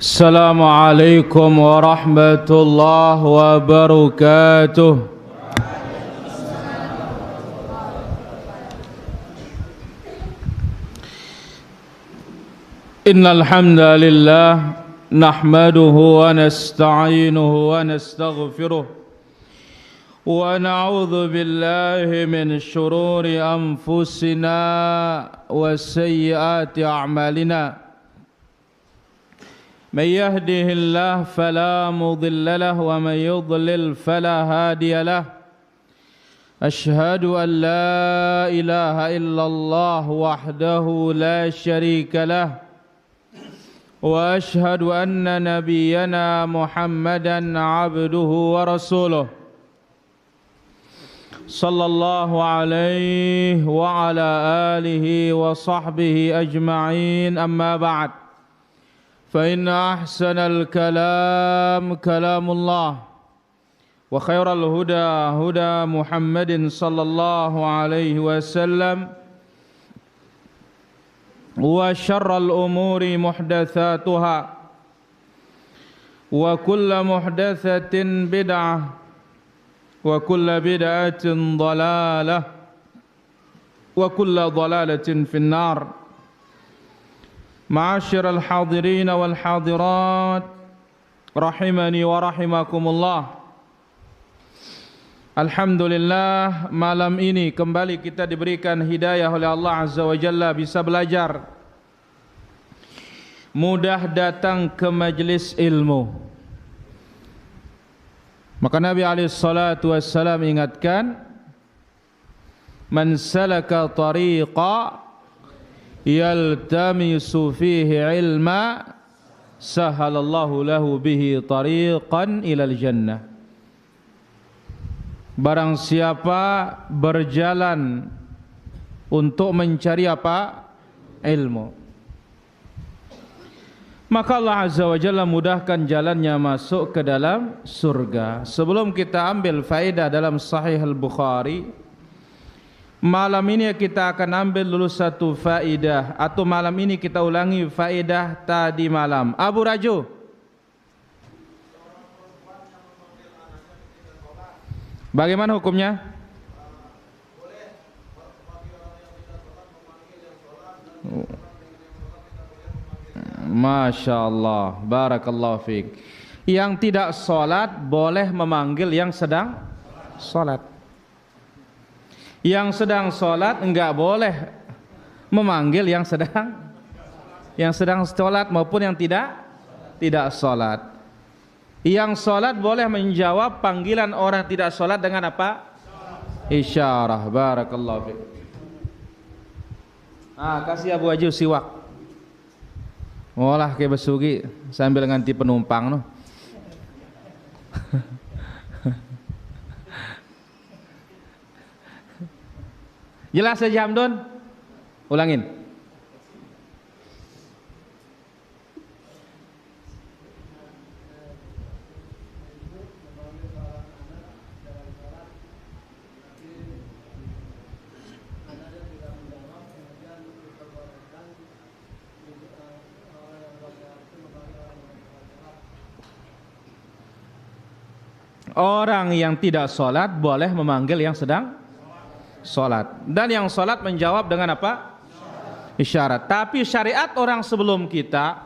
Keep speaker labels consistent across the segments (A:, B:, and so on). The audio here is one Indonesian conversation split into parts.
A: السلام عليكم ورحمة الله وبركاته. إن الحمد لله نحمده ونستعينه ونستغفره ونعوذ بالله من شرور أنفسنا وسيئات أعمالنا. من يهده الله فلا مضل له ومن يضلل فلا هادي له. أشهد أن لا إله إلا الله وحده لا شريك له وأشهد أن نبينا محمدا عبده ورسوله صلى الله عليه وعلى آله وصحبه أجمعين. أما بعد، فإن أحسن الكلام كلام الله وخير الهدى هدى محمد صلى الله عليه وسلم وشر الأمور محدثاتها وكل محدثة بدعة وكل بدعة ضلالة وكل ضلالة في النار. Ma'asyiral hadirin wal hadirat rahimani wa rahimakumullah. Alhamdulillah, malam ini kembali kita diberikan hidayah oleh Allah Azza wa Jalla bisa belajar. Mudah datang ke majlis ilmu. Maka Nabi alaihi salatu wassalam ingatkan, man salaka tariqa yaltamisu fihi ilma sahalallahu lahu bihi tariqan ilal jannah. Barang siapa berjalan untuk mencari apa? Ilmu, maka Allah Azza wa Jalla mudahkan jalannya masuk ke dalam surga. Sebelum kita ambil faedah dalam Sahih Al-Bukhari, malam ini kita akan ambil dulu satu faedah, atau malam ini kita ulangi faedah tadi malam. Abu Raju, bagaimana hukumnya? Masya Allah, barakallahu fiik. Yang tidak sholat boleh memanggil yang sedang sholat. Yang sedang sholat enggak boleh memanggil yang sedang sholat maupun yang tidak sholat. Yang sholat boleh menjawab panggilan orang tidak sholat dengan apa? Isyarah. Barakallahu fiik. Kasih Abu Aju siwak. Ngolah ke besugi sambil nganti penumpang no. Jelas saja Hamdun? Ulangin. Orang yang tidak sholat boleh memanggil yang sedang sholat, dan yang sholat menjawab dengan apa? Isyarat. Tapi syariat orang sebelum kita,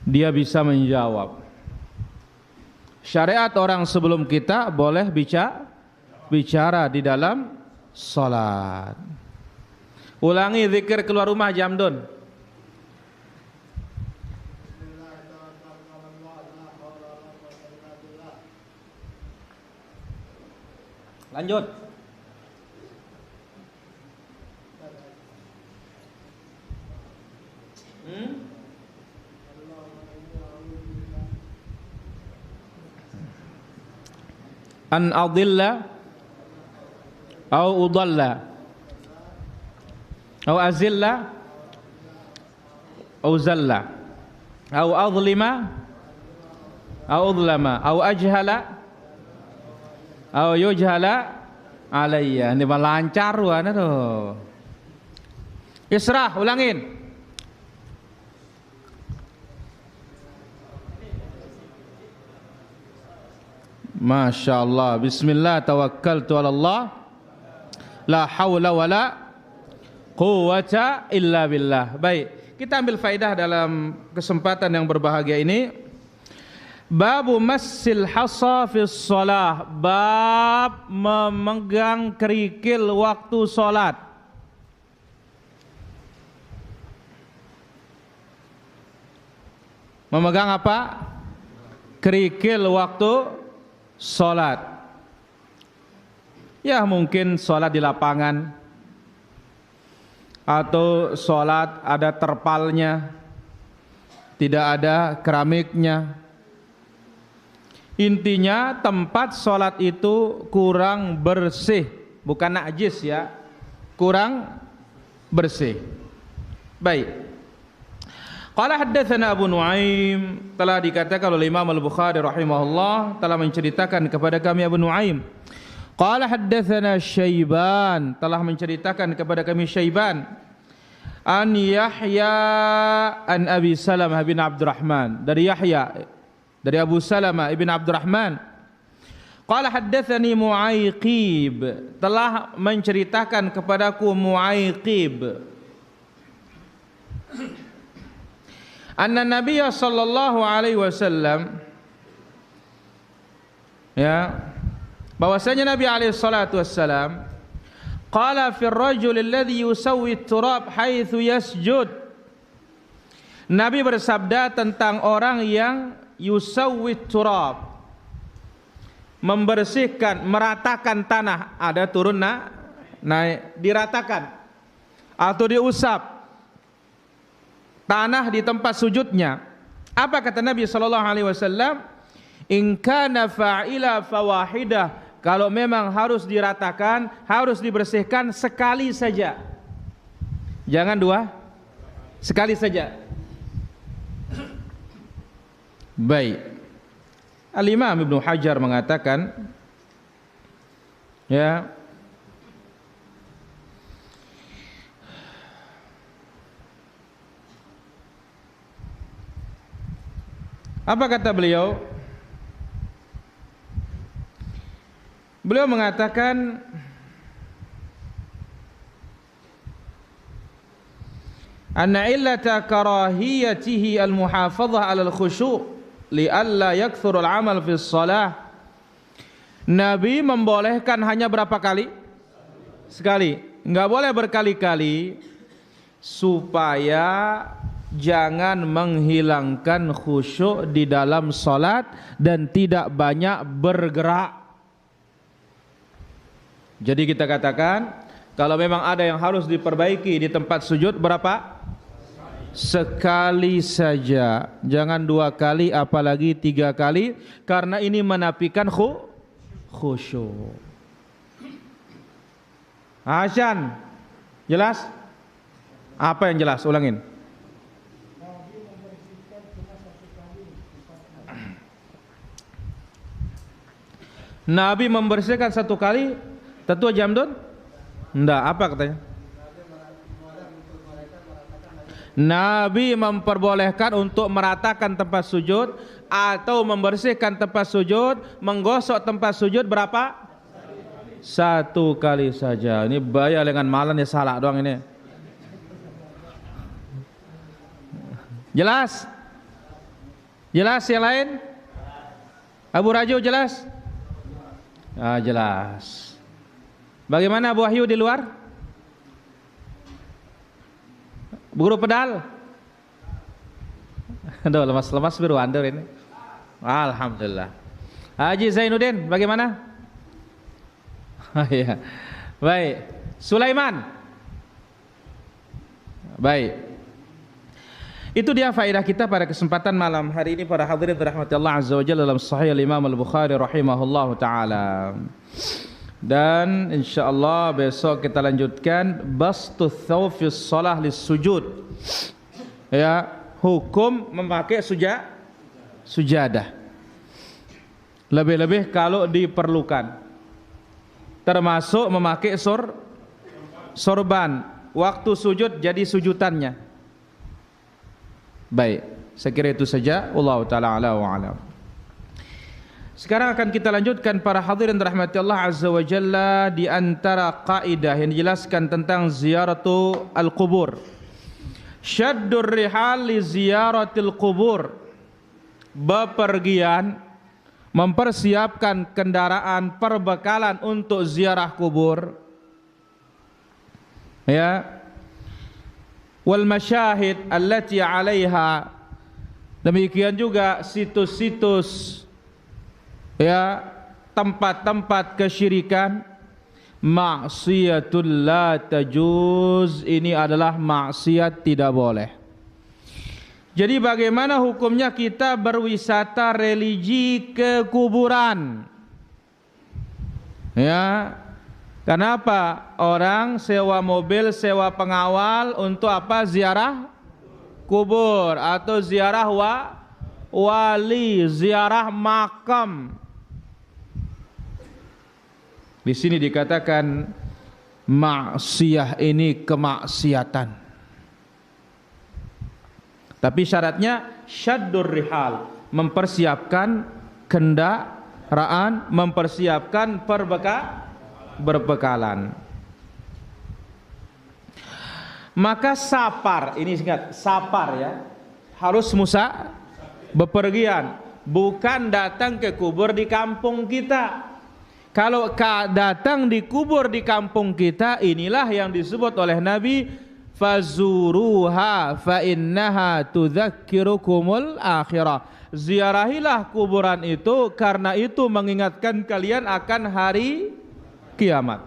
A: dia bisa menjawab. Syariat orang sebelum kita boleh bicara di dalam sholat. Ulangi zikir keluar rumah Jamdun. Lanjut. An adilla au udalla au azilla au zalla au adlima au udlama au ajhala au yujhala alayya. Ini lancar wana tuh. Israh, ulangin. Masya Allah. Bismillah tawakkaltu ala Allah. La hawla wa la quwwata illa billah. Baik, kita ambil faedah dalam kesempatan yang berbahagia ini. Babu massil hasa fis shalah. Bab memegang kerikil waktu salat. Memegang apa? Kerikil waktu salat. Ya mungkin salat di lapangan, atau salat ada terpalnya, tidak ada keramiknya. Intinya tempat salat itu kurang bersih, bukan najis ya, kurang bersih. Baik. Qala haddatsana Abu Nuaim, telah dikatakan oleh Imam Al-Bukhari rahimahullah, telah menceritakan kepada kami Abu Nuaim. Qala haddatsana Syaiban, telah menceritakan kepada kami Syaiban. An Yahya an Abi Salamah bin Abdurrahman, dari Yahya dari Abu Salamah ibn Abdurrahman. Qala haddatsani Mu'ayqib, telah menceritakan kepadaku Mu'ayqib, anna Nabiy sallallahu alaihi wasallam, ya, bahwasanya Nabi alaihi salatu wassalam qala fi ar-rajul alladhi yusawwi at-turab haitsu yasjud. Nabi bersabda tentang orang yang yusawwi turab, membersihkan, meratakan tanah, ada turun naik, diratakan atau diusap tanah di tempat sujudnya. Apa kata Nabi sallallahu alaihi wasallam? In kana fa'ila fawahidah, kalau memang harus diratakan, harus dibersihkan sekali saja, jangan dua, sekali saja. Baik. Al-Imam Ibnu Hajar mengatakan, ya, apa kata beliau? Beliau mengatakan anna illata karahiyatihi al-muhafadzah 'ala al-khusyu' li'alla yakthurul 'amal fi shalah. Nabi membolehkan hanya berapa kali? Sekali. Enggak boleh berkali-kali supaya jangan menghilangkan khusyuk di dalam salat dan tidak banyak bergerak. Jadi kita katakan, kalau memang ada yang harus diperbaiki di tempat sujud, berapa? Sekali saja, jangan 2 kali, apalagi 3 kali, karena ini menafikan khusyuk. Hasan, jelas? Apa yang jelas? Ulangin. Nabi membersihkan 1 kali, tentu jamdun? Enggak, apa katanya? Nabi memperbolehkan untuk meratakan tempat sujud atau membersihkan tempat sujud, menggosok tempat sujud berapa? 1 kali saja. Ini bayar dengan malan ya, salah doang ini. Jelas? Jelas yang lain? Abu Raju jelas? Jelas. Bagaimana Abu Wahyu di luar? Guru pedal? Aduh, lemas-lemas biru under ini. Alhamdulillah. Haji Zainuddin bagaimana? Ya. Baik. Sulaiman. Baik. Itu dia faedah kita pada kesempatan malam hari ini para hadirin dirahmati Allah azza wa jalla dalam Sahih Imam Al-Bukhari rahimahullahu taala. Dan insyaallah besok kita lanjutkan bastut thawb fi shalah lis sujud. Ya, hukum memakai sujadah. Lebih-lebih kalau diperlukan. Termasuk memakai sorban. Waktu sujud jadi sujudannya. Baik, saya kira itu saja. Wallahu taala ala wa alam. Sekarang akan kita lanjutkan para hadirin rahmati Allah azza wa jalla di antara kaidah yang dijelaskan tentang ziyaratu al-qubur. Syaddur rihal li ziyaratil qubur. Bepergian, mempersiapkan kendaraan perbekalan untuk ziarah kubur. Ya. Wal masyahid allati 'alaiha. Demikian juga situs-situs, ya, tempat-tempat kesyirikan. Maksiatul la tajuz, ini adalah maksiat, tidak boleh. Jadi bagaimana hukumnya kita berwisata religi ke kuburan? Ya, kenapa orang sewa mobil, sewa pengawal untuk apa? Ziarah kubur atau ziarah wali, ziarah makam. Di sini dikatakan maksiyah ini kemaksiatan. Tapi syaratnya syaddur rihal, mempersiapkan kendaraan, mempersiapkan berbekalan. Maka safar, ini ingat safar ya, harus bepergian, bukan datang ke kubur di kampung kita. Kalau datang di kubur di kampung kita, inilah yang disebut oleh Nabi, fazuruha fa innaha tudzakkirukumul akhirah. Ziarahilah kuburan itu karena itu mengingatkan kalian akan hari kiamat.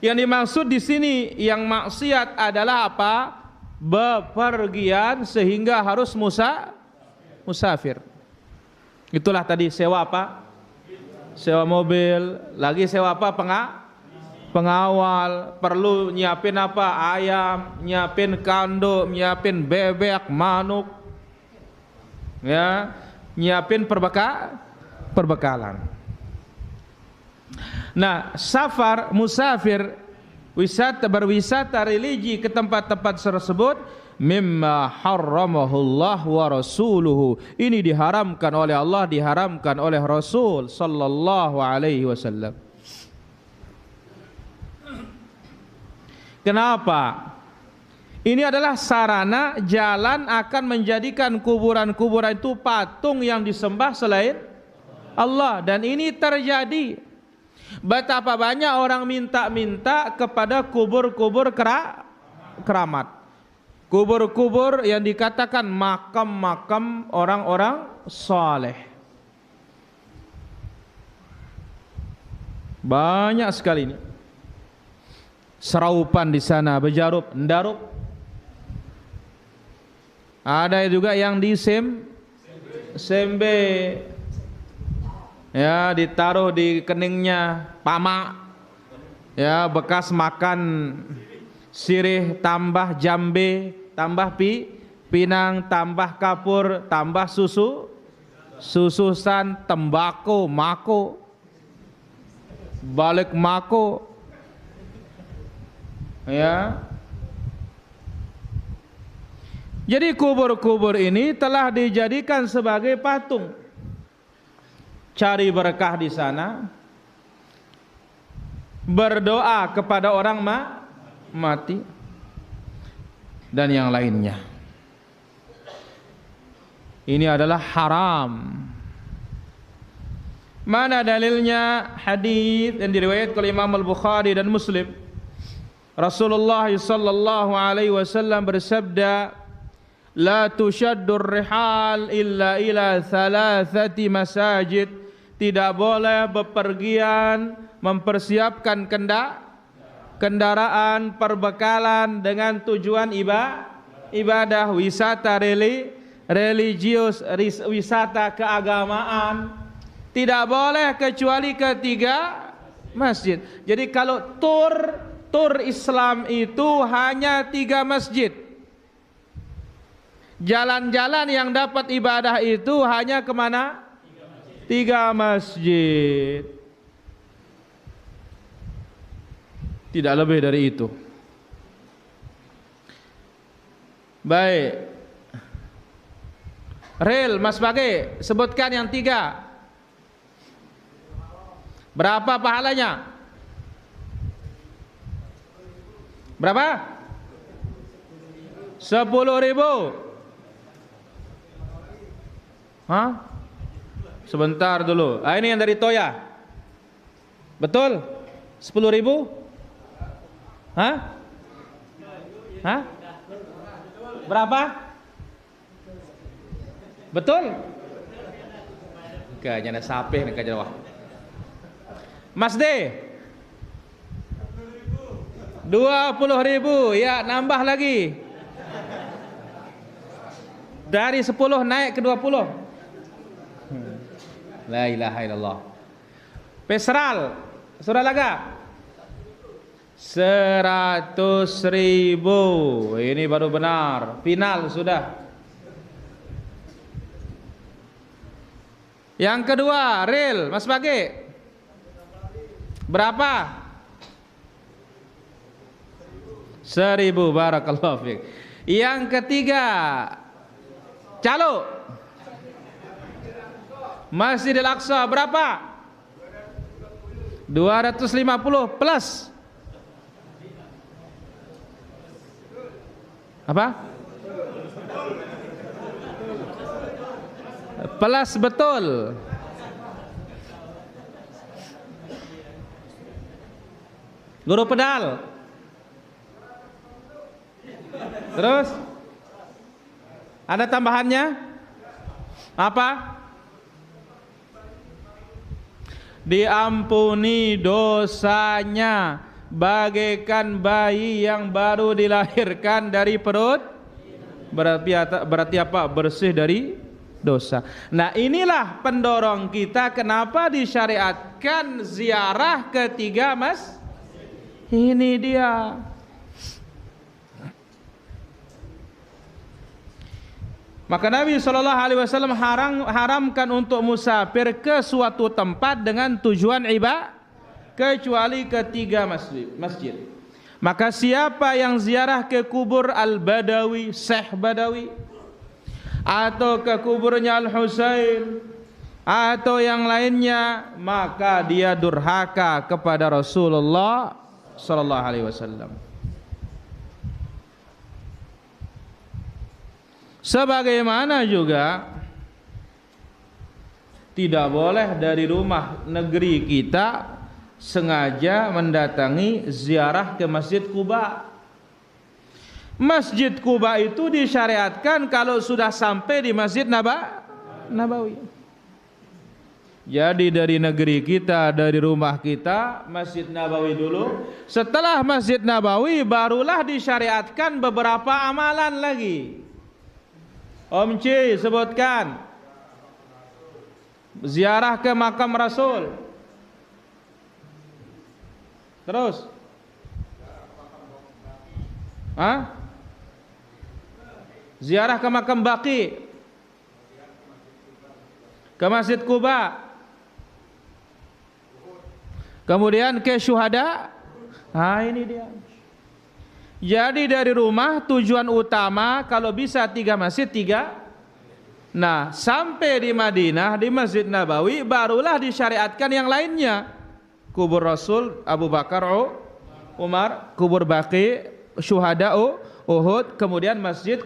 A: Yang dimaksud di sini yang maksiat adalah apa? Bepergian sehingga harus musafir. Itulah tadi sewa apa? Sewa mobil, lagi sewa apa? Pengawal, perlu nyiapin apa? Ayam, nyiapin kanduk, nyiapin bebek, manuk, ya, nyiapin perbekalan. Nah, safar, musafir, berwisata religi ke tempat-tempat tersebut, mimma harramahullah wa rasuluhu, ini diharamkan oleh Allah, diharamkan oleh Rasul sallallahu alaihi wasallam. Kenapa? Ini adalah sarana jalan akan menjadikan kuburan-kuburan itu patung yang disembah selain Allah, dan ini terjadi. Betapa banyak orang minta-minta kepada kubur-kubur keramat, kubur-kubur yang dikatakan makam-makam orang-orang saleh. Banyak sekali ini. Seraupan di sana, bejarup, endarup. Ada juga yang di sembe, ya, ditaruh di keningnya, pamak, ya, bekas makan sirih, tambah jambe, tambah pinang, tambah kapur, tambah sususan, tembakau, mako, balik mako, ya. Jadi kubur-kubur ini telah dijadikan sebagai patung. Cari berkah di sana, berdoa kepada orang mati, dan yang lainnya. Ini adalah haram. Mana dalilnya? Hadis yang diriwayatkan oleh Imam Al-Bukhari dan Muslim. Rasulullah sallallahu alaihi wasallam bersabda, la tushaddur rihal illa ila thalathati masajid. Tidak boleh bepergian, mempersiapkan kendaraan, perbekalan dengan tujuan ibadah, wisata religius, wisata keagamaan. Tidak boleh kecuali ketiga masjid. Jadi kalau tur Islam itu hanya 3 masjid. Jalan-jalan yang dapat ibadah itu hanya kemana? 3 masjid. Tidak lebih dari itu. Baik. Rel, Mas Bage, sebutkan yang 3. Berapa pahalanya? Berapa? 10.000. Hah? Sebentar dulu. Ini yang dari Toya. Betul? 10.000? Hah? Hah? Berapa? Betul? Kayaknya ada sapi nih kayaknya. Mas D, 20.000. Ya, nambah lagi. Dari 10 naik ke 20. La ilaha illallah. Pesral, surah laga 100.000. Ini baru benar. Final sudah. Yang kedua, real, Mas Bagi. Berapa? 1.000. Barakallahu fiik. Yang ketiga, calo Masjid Al-Aqsa berapa? 250 plus. Apa? Plus betul. Guru pedal. Terus? Ada tambahannya? Apa? Diampuni dosanya bagaikan bayi yang baru dilahirkan dari perut. Berarti apa? Bersih dari dosa. Nah, inilah pendorong kita kenapa disyariatkan ziarah ketiga, Mas. Ini dia. Maka Nabi SAW haramkan untuk musafir ke suatu tempat dengan tujuan ibadah kecuali ketiga masjid. Maka siapa yang ziarah ke kubur Al-Badawi, Syekh Badawi, atau ke kuburnya Al-Husain, atau yang lainnya, maka dia durhaka kepada Rasulullah SAW. Sebagaimana juga tidak boleh dari rumah negeri kita sengaja mendatangi ziarah ke Masjid Quba. Masjid Quba itu disyariatkan kalau sudah sampai di Masjid Nabawi. Jadi dari negeri kita, dari rumah kita, Masjid Nabawi dulu. Setelah Masjid Nabawi barulah disyariatkan beberapa amalan lagi. Om Ci sebutkan ziarah ke makam Rasul. Terus ziarah ke makam Baqi, ke Masjid Quba, kemudian ke syuhada. Ini dia. Jadi dari rumah tujuan utama kalau bisa 3 masjid 3. Nah, sampai di Madinah di Masjid Nabawi barulah disyariatkan yang lainnya. Kubur Rasul, Abu Bakar, Umar, kubur Baqi, syuhada Uhud, kemudian Masjid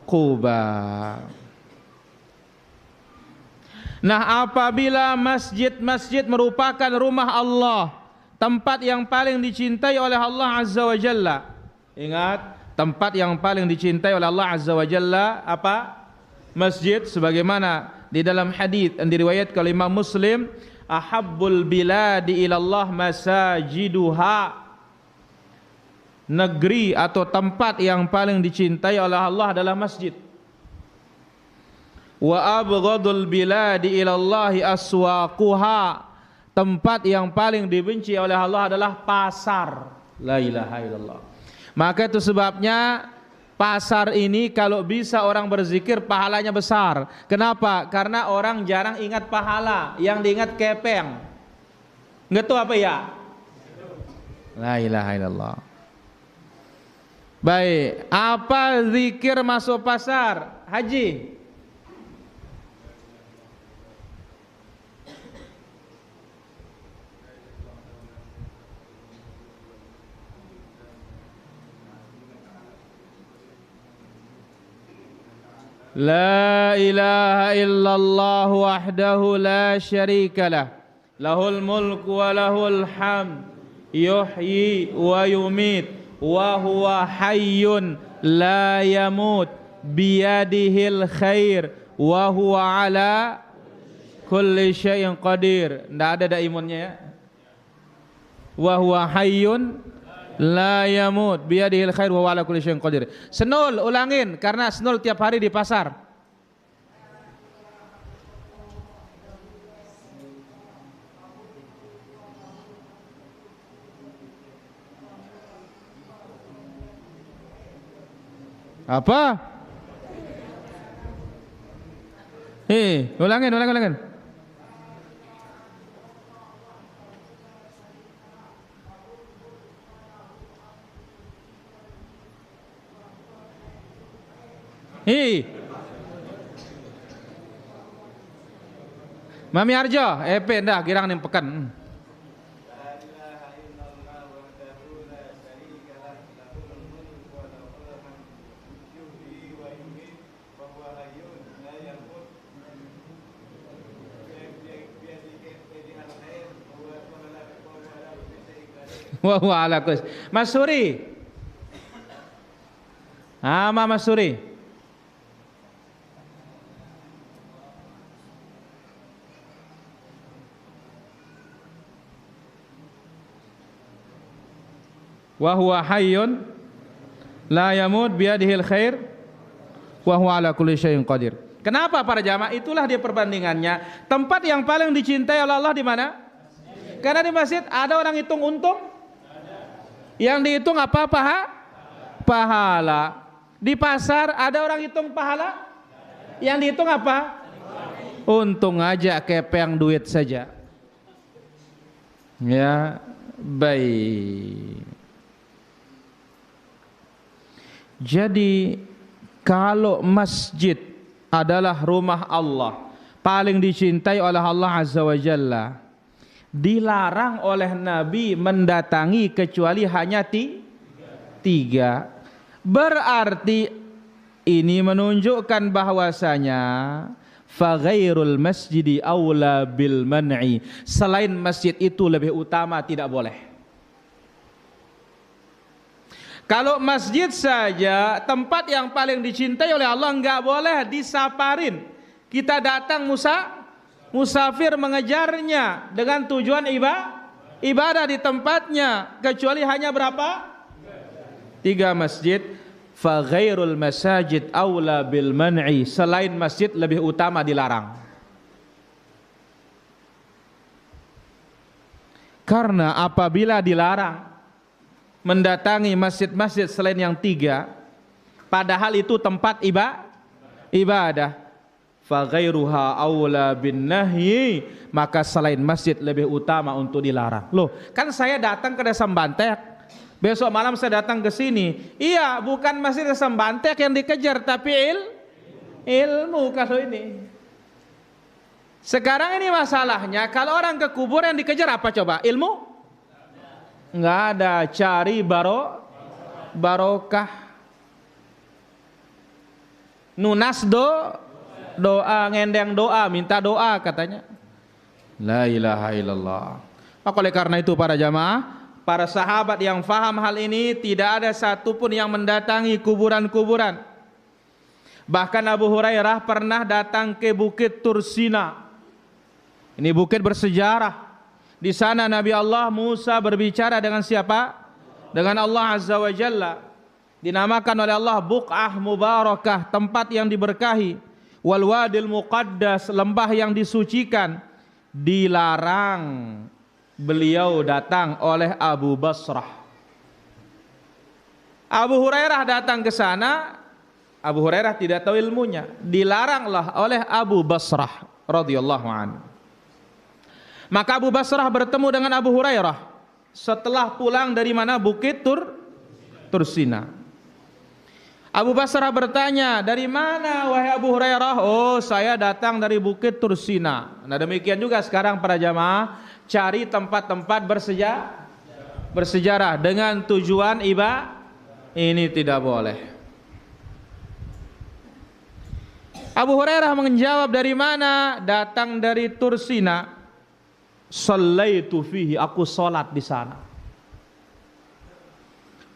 A: Quba. Nah, apabila masjid-masjid merupakan rumah Allah, tempat yang paling dicintai oleh Allah Azza wa Jalla. Ingat, tempat yang paling dicintai oleh Allah Azza wa Jalla apa? Masjid, sebagaimana di dalam hadis yang diriwayatkan oleh Imam Muslim, ahabbul biladi ilallah masajiduha. Negeri atau tempat yang paling dicintai oleh Allah adalah masjid. Wa abghadul biladi ilallahi aswaquha. Tempat yang paling dibenci oleh Allah adalah pasar. La ilaha illallah. Maka itu sebabnya pasar ini kalau bisa orang berzikir pahalanya besar. Kenapa? Karena orang jarang ingat pahala, yang diingat kepeng. Nggak tahu apa ya? La ilaha illallah. Baik, apa zikir masuk pasar? Haji. La ilaha illallah wahdahu la syarikalah, lahul mulku wa lahul hamd, yuhyi wa yumit, wa huwa hayyun la yamut, biyadihil khair, wa huwa ala kulli syai'in qadir. Tidak ada imunnya ya. Wa huwa hayyun la yamut, biyadihil khair, wa huwa ala kulli syai'in qadir. Senul, ulangin karena senul tiap hari di pasar. Apa? Ulangin. Mami Arjo, dah girang ning pekan. Wa huwa ala kulli. Mas Suri. Mas Suri. Wa huwa hayyun la yamut, biyadihil khair, wa huwa ala kulli syai'in qadir. Kenapa para jamaah? Itulah dia perbandingannya. Tempat yang paling dicintai oleh Allah di mana? Karena di masjid ada orang hitung untung. Yang dihitung apa? Pahala. Di pasar ada orang hitung pahala. Yang dihitung apa? Untung aja, kepeng duit saja. Ya, baik. Jadi kalau masjid adalah rumah Allah, paling dicintai oleh Allah Azza wa Jalla, dilarang oleh Nabi mendatangi kecuali hanya tiga. Berarti ini menunjukkan bahwasanya faghairul masjidi aula bil man'i, selain masjid itu lebih utama tidak boleh. Kalau masjid saja tempat yang paling dicintai oleh Allah, enggak boleh disaparin. Kita datang musafir mengejarnya dengan tujuan ibadah di tempatnya, kecuali hanya berapa? 3 masjid. Fa ghairul masajid aula bil man'i, selain masjid lebih utama dilarang. Karena apabila dilarang mendatangi masjid-masjid selain yang 3, padahal itu tempat ibadah, fa ghairuha aula bin nahyi, maka selain masjid lebih utama untuk dilarang. Loh, kan saya datang ke Desa Bantek, besok malam saya datang ke sini. Iya, bukan masjid Desa Bantek yang dikejar, tapi ilmu kalau ini. Sekarang ini masalahnya, kalau orang ke kubur yang dikejar apa coba? Ilmu? Enggak ada, cari barokah. Nunas doa, ngendeng doa, minta doa katanya. La ilaha illallah. Maka oleh karena itu para jamaah, para sahabat yang faham hal ini, tidak ada satupun yang mendatangi kuburan-kuburan. Bahkan Abu Hurairah pernah datang ke Bukit Tursina. Ini bukit bersejarah. Di sana Nabi Allah Musa berbicara dengan siapa? Dengan Allah Azza wa Jalla. Dinamakan oleh Allah Buq'ah Mubarakah, tempat yang diberkahi. Wal Wadil Muqaddas, lembah yang disucikan. Dilarang beliau datang oleh Abu Basrah. Abu Hurairah datang ke sana. Abu Hurairah tidak tahu ilmunya. Dilaranglah oleh Abu Basrah radhiyallahu anhu. Maka Abu Basrah bertemu dengan Abu Hurairah setelah pulang dari mana? Bukit Tursina. Abu Basrah bertanya, dari mana wahai Abu Hurairah? Oh, saya datang dari Bukit Tursina. Nah, demikian juga sekarang para jamaah, cari tempat-tempat bersejarah dengan tujuan ibadah, ini tidak boleh. Abu Hurairah menjawab, dari mana? Datang dari Tursina. Shallaitu fihi, aku salat di sana.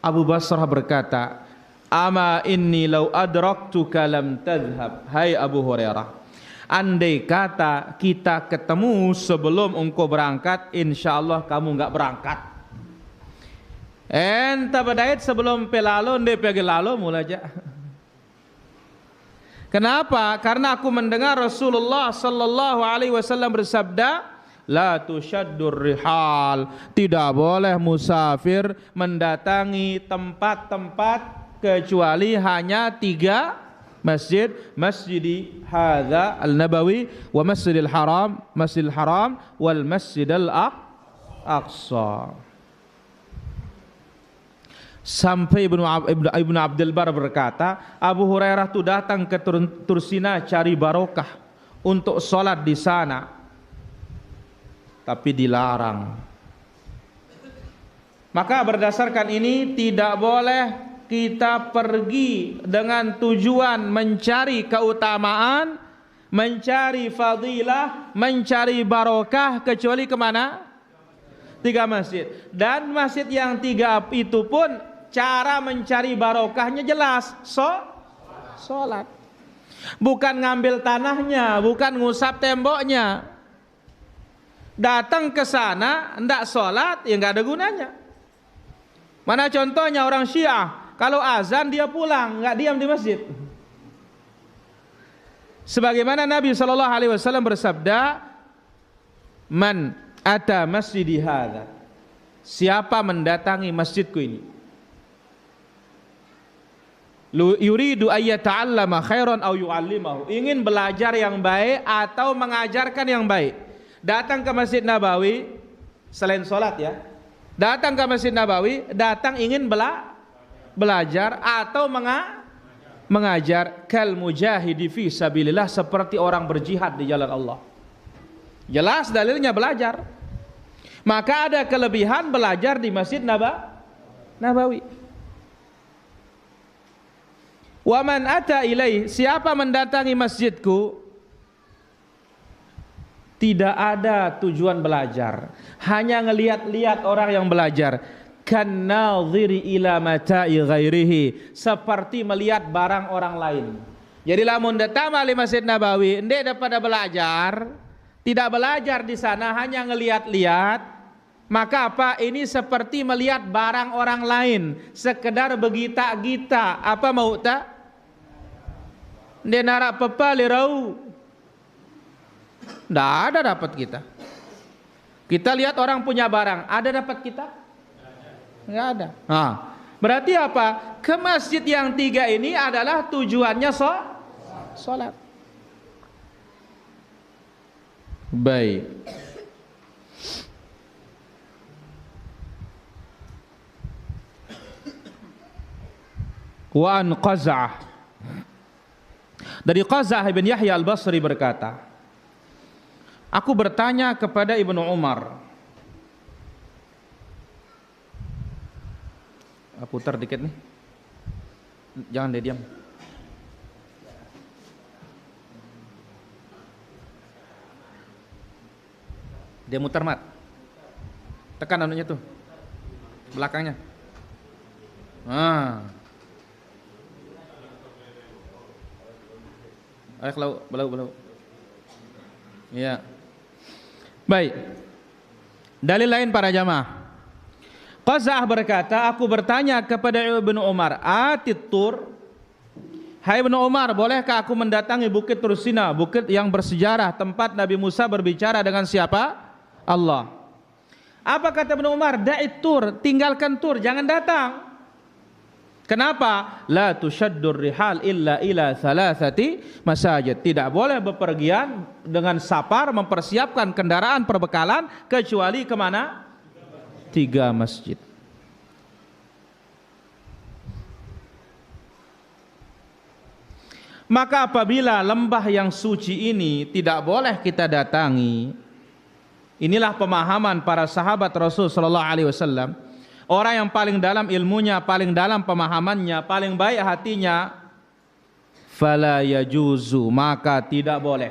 A: Abu Basrah berkata, ama inni law adraktuka lam tadhhab. Hai Abu Hurairah, andai kata kita ketemu sebelum engkau berangkat, insyaallah kamu enggak berangkat. Enta badait sebelum pelalo ndai pergi lalo mulaja. Kenapa? Karena aku mendengar Rasulullah sallallahu alaihi wasallam bersabda, la tushaddur rihal, tidak boleh musafir mendatangi tempat-tempat kecuali hanya 3 masjid, Masjidi hadza al-Nabawi wa Masjidil Haram, Masjidil Haram wal Masjidil Aqsa. Sampai Ibnu Abdul Bar berkata, Abu Hurairah itu datang ke Tursina cari barokah untuk sholat di sana, tapi dilarang. Maka berdasarkan ini tidak boleh kita pergi dengan tujuan mencari keutamaan, mencari fadilah, mencari barokah kecuali kemana? 3 masjid. Dan masjid yang 3 itu pun cara mencari barokahnya jelas, sholat. Bukan ngambil tanahnya, bukan ngusap temboknya. Datang ke sana ndak sholat, ya nggak ada gunanya. Mana contohnya orang Syiah, kalau azan dia pulang, nggak diam di masjid. Sebagaimana Nabi SAW bersabda, man ata masjidi hadza, siapa mendatangi masjidku ini, yuridu ayyata'allama khairan aw yu'allimahu, ingin belajar yang baik atau mengajarkan yang baik, datang ke Masjid Nabawi selain sholat ya, datang ke Masjid Nabawi, datang ingin belajar atau mengajar, kal mujahidi fi sabilillah, seperti orang berjihad di jalan Allah. Jelas dalilnya belajar. Maka ada kelebihan belajar di Masjid Nabawi. Wa man ata ilaih, siapa mendatangi masjidku, tidak ada tujuan belajar, hanya ngelihat-lihat orang yang belajar, kan nadhiri ila mata'i ghairihi, seperti melihat barang orang lain. Jadi lamun datang di Masjid Nabawi ndek daripada belajar, tidak belajar di sana, hanya ngelihat-lihat, maka apa? Ini seperti melihat barang orang lain, sekedar begita-gita. Apa mau tak? Dia narak papa lirau, ndak ada dapat kita. Kita lihat orang punya barang, ada dapat kita? Nggak ada. Nah, berarti apa? Ke masjid yang 3 ini adalah tujuannya sholat. Baik. Wa an Qaz'ah, dari Qaz'ah bin Yahya al-Basri berkata, aku bertanya kepada Ibnu Umar. Putar dikit nih, jangan dia diam. Dia muter mat, tekan anunya tuh belakangnya. Ayo belau. Ya. Baik. Dalil lain para jamaah. Qaz'ah berkata, aku bertanya kepada Ibnu Umar, atit tur, hai Ibnu Umar, bolehkah aku mendatangi Bukit Tursina, bukit yang bersejarah, tempat Nabi Musa berbicara dengan siapa? Allah. Apa kata Ibnu Umar? Da'it tur, tinggalkan tur, jangan datang. Kenapa? La tushaddur rihal illa ila thalathati masajid. Tidak boleh bepergian dengan safar, mempersiapkan kendaraan perbekalan kecuali kemana? 3 masjid. Maka apabila lembah yang suci ini tidak boleh kita datangi, inilah pemahaman para sahabat Rasul sallallahu alaihi wasallam. Orang yang paling dalam ilmunya, paling dalam pemahamannya, paling baik hatinya, fala yajuzu, maka tidak boleh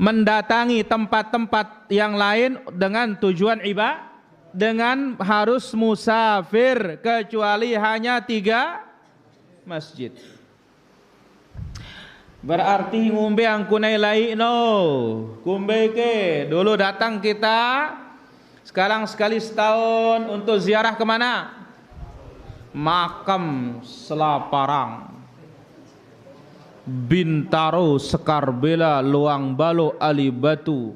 A: mendatangi tempat-tempat yang lain dengan tujuan ibadah, dengan harus musafir, kecuali hanya 3 masjid. Berarti ngumbe ang kunai lai no, kumbe ke dulu datang kita, sekarang sekali setahun untuk ziarah kemana? Makam Selaparang, Bintaro, Sekarbela, Luang Balo, Ali Batu,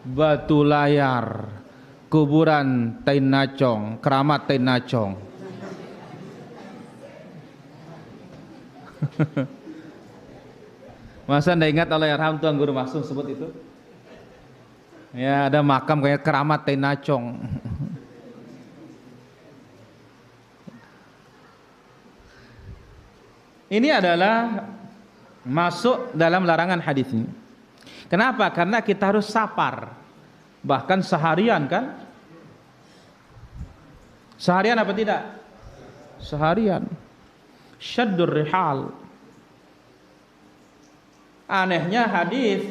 A: Batu Layar, kuburan Tainacong, keramat Tainacong. Masa anda ingat Allahyarham Tuan Guru Maksum sebut itu? Ya, ada makam kayak keramat Tainacong. Ini adalah masuk dalam larangan hadis ini. Kenapa? Karena kita harus sapar. Bahkan seharian kan? Seharian apa tidak? Seharian. Syaddur rihal. Anehnya hadis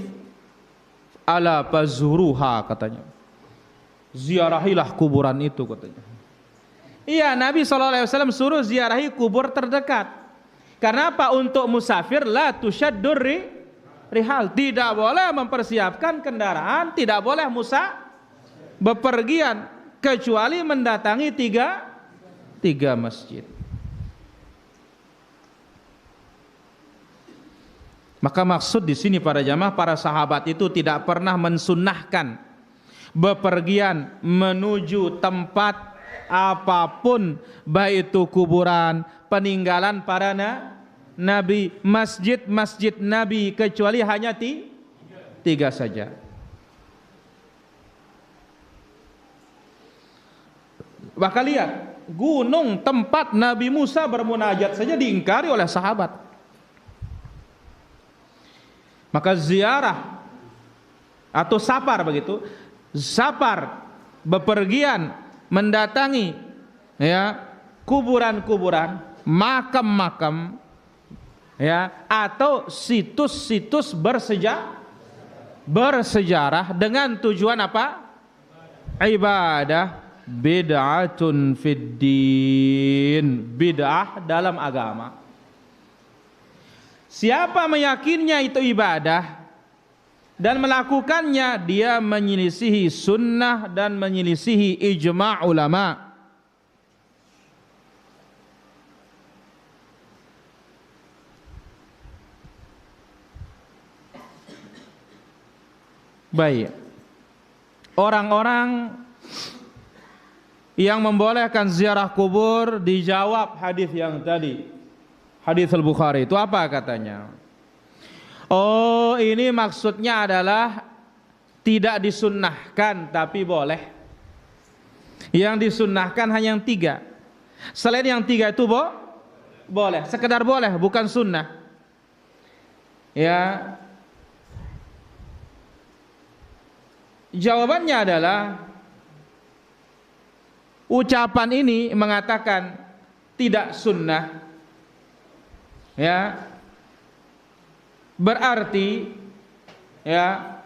A: ala pazuruha katanya. Ziarahilah kuburan itu katanya. Iya, Nabi SAW suruh ziarahi kubur terdekat. Karena apa? Untuk musafir la tusyaddur rihal, tidak boleh mempersiapkan kendaraan, tidak boleh bepergian kecuali mendatangi tiga masjid. Maka maksud di sini para jamaah, para sahabat itu tidak pernah mensunnahkan bepergian menuju tempat apapun, baik itu kuburan, peninggalan para nabi, masjid nabi, kecuali hanya 3 saja. Bahkan lihat, gunung tempat Nabi Musa bermunajat saja diingkari oleh sahabat. Maka ziarah atau sapar begitu, sapar bepergian mendatangi ya kuburan-kuburan, makam-makam ya, atau situs-situs bersejarah dengan tujuan apa? Ibadah, bid'atun fid din, bid'ah dalam agama. Siapa meyakinnya itu ibadah dan melakukannya, dia menyelisihi sunnah dan menyelisihi ijma' ulama. Baik, orang-orang yang membolehkan ziarah kubur, dijawab hadis yang tadi, hadis Al-Bukhari itu apa katanya? Oh, ini maksudnya adalah tidak disunnahkan tapi boleh. Yang disunnahkan hanya yang 3. Selain yang 3 itu boleh, sekedar boleh, bukan sunnah. Ya. Jawabannya adalah ucapan ini mengatakan tidak sunnah. Ya. Berarti ya,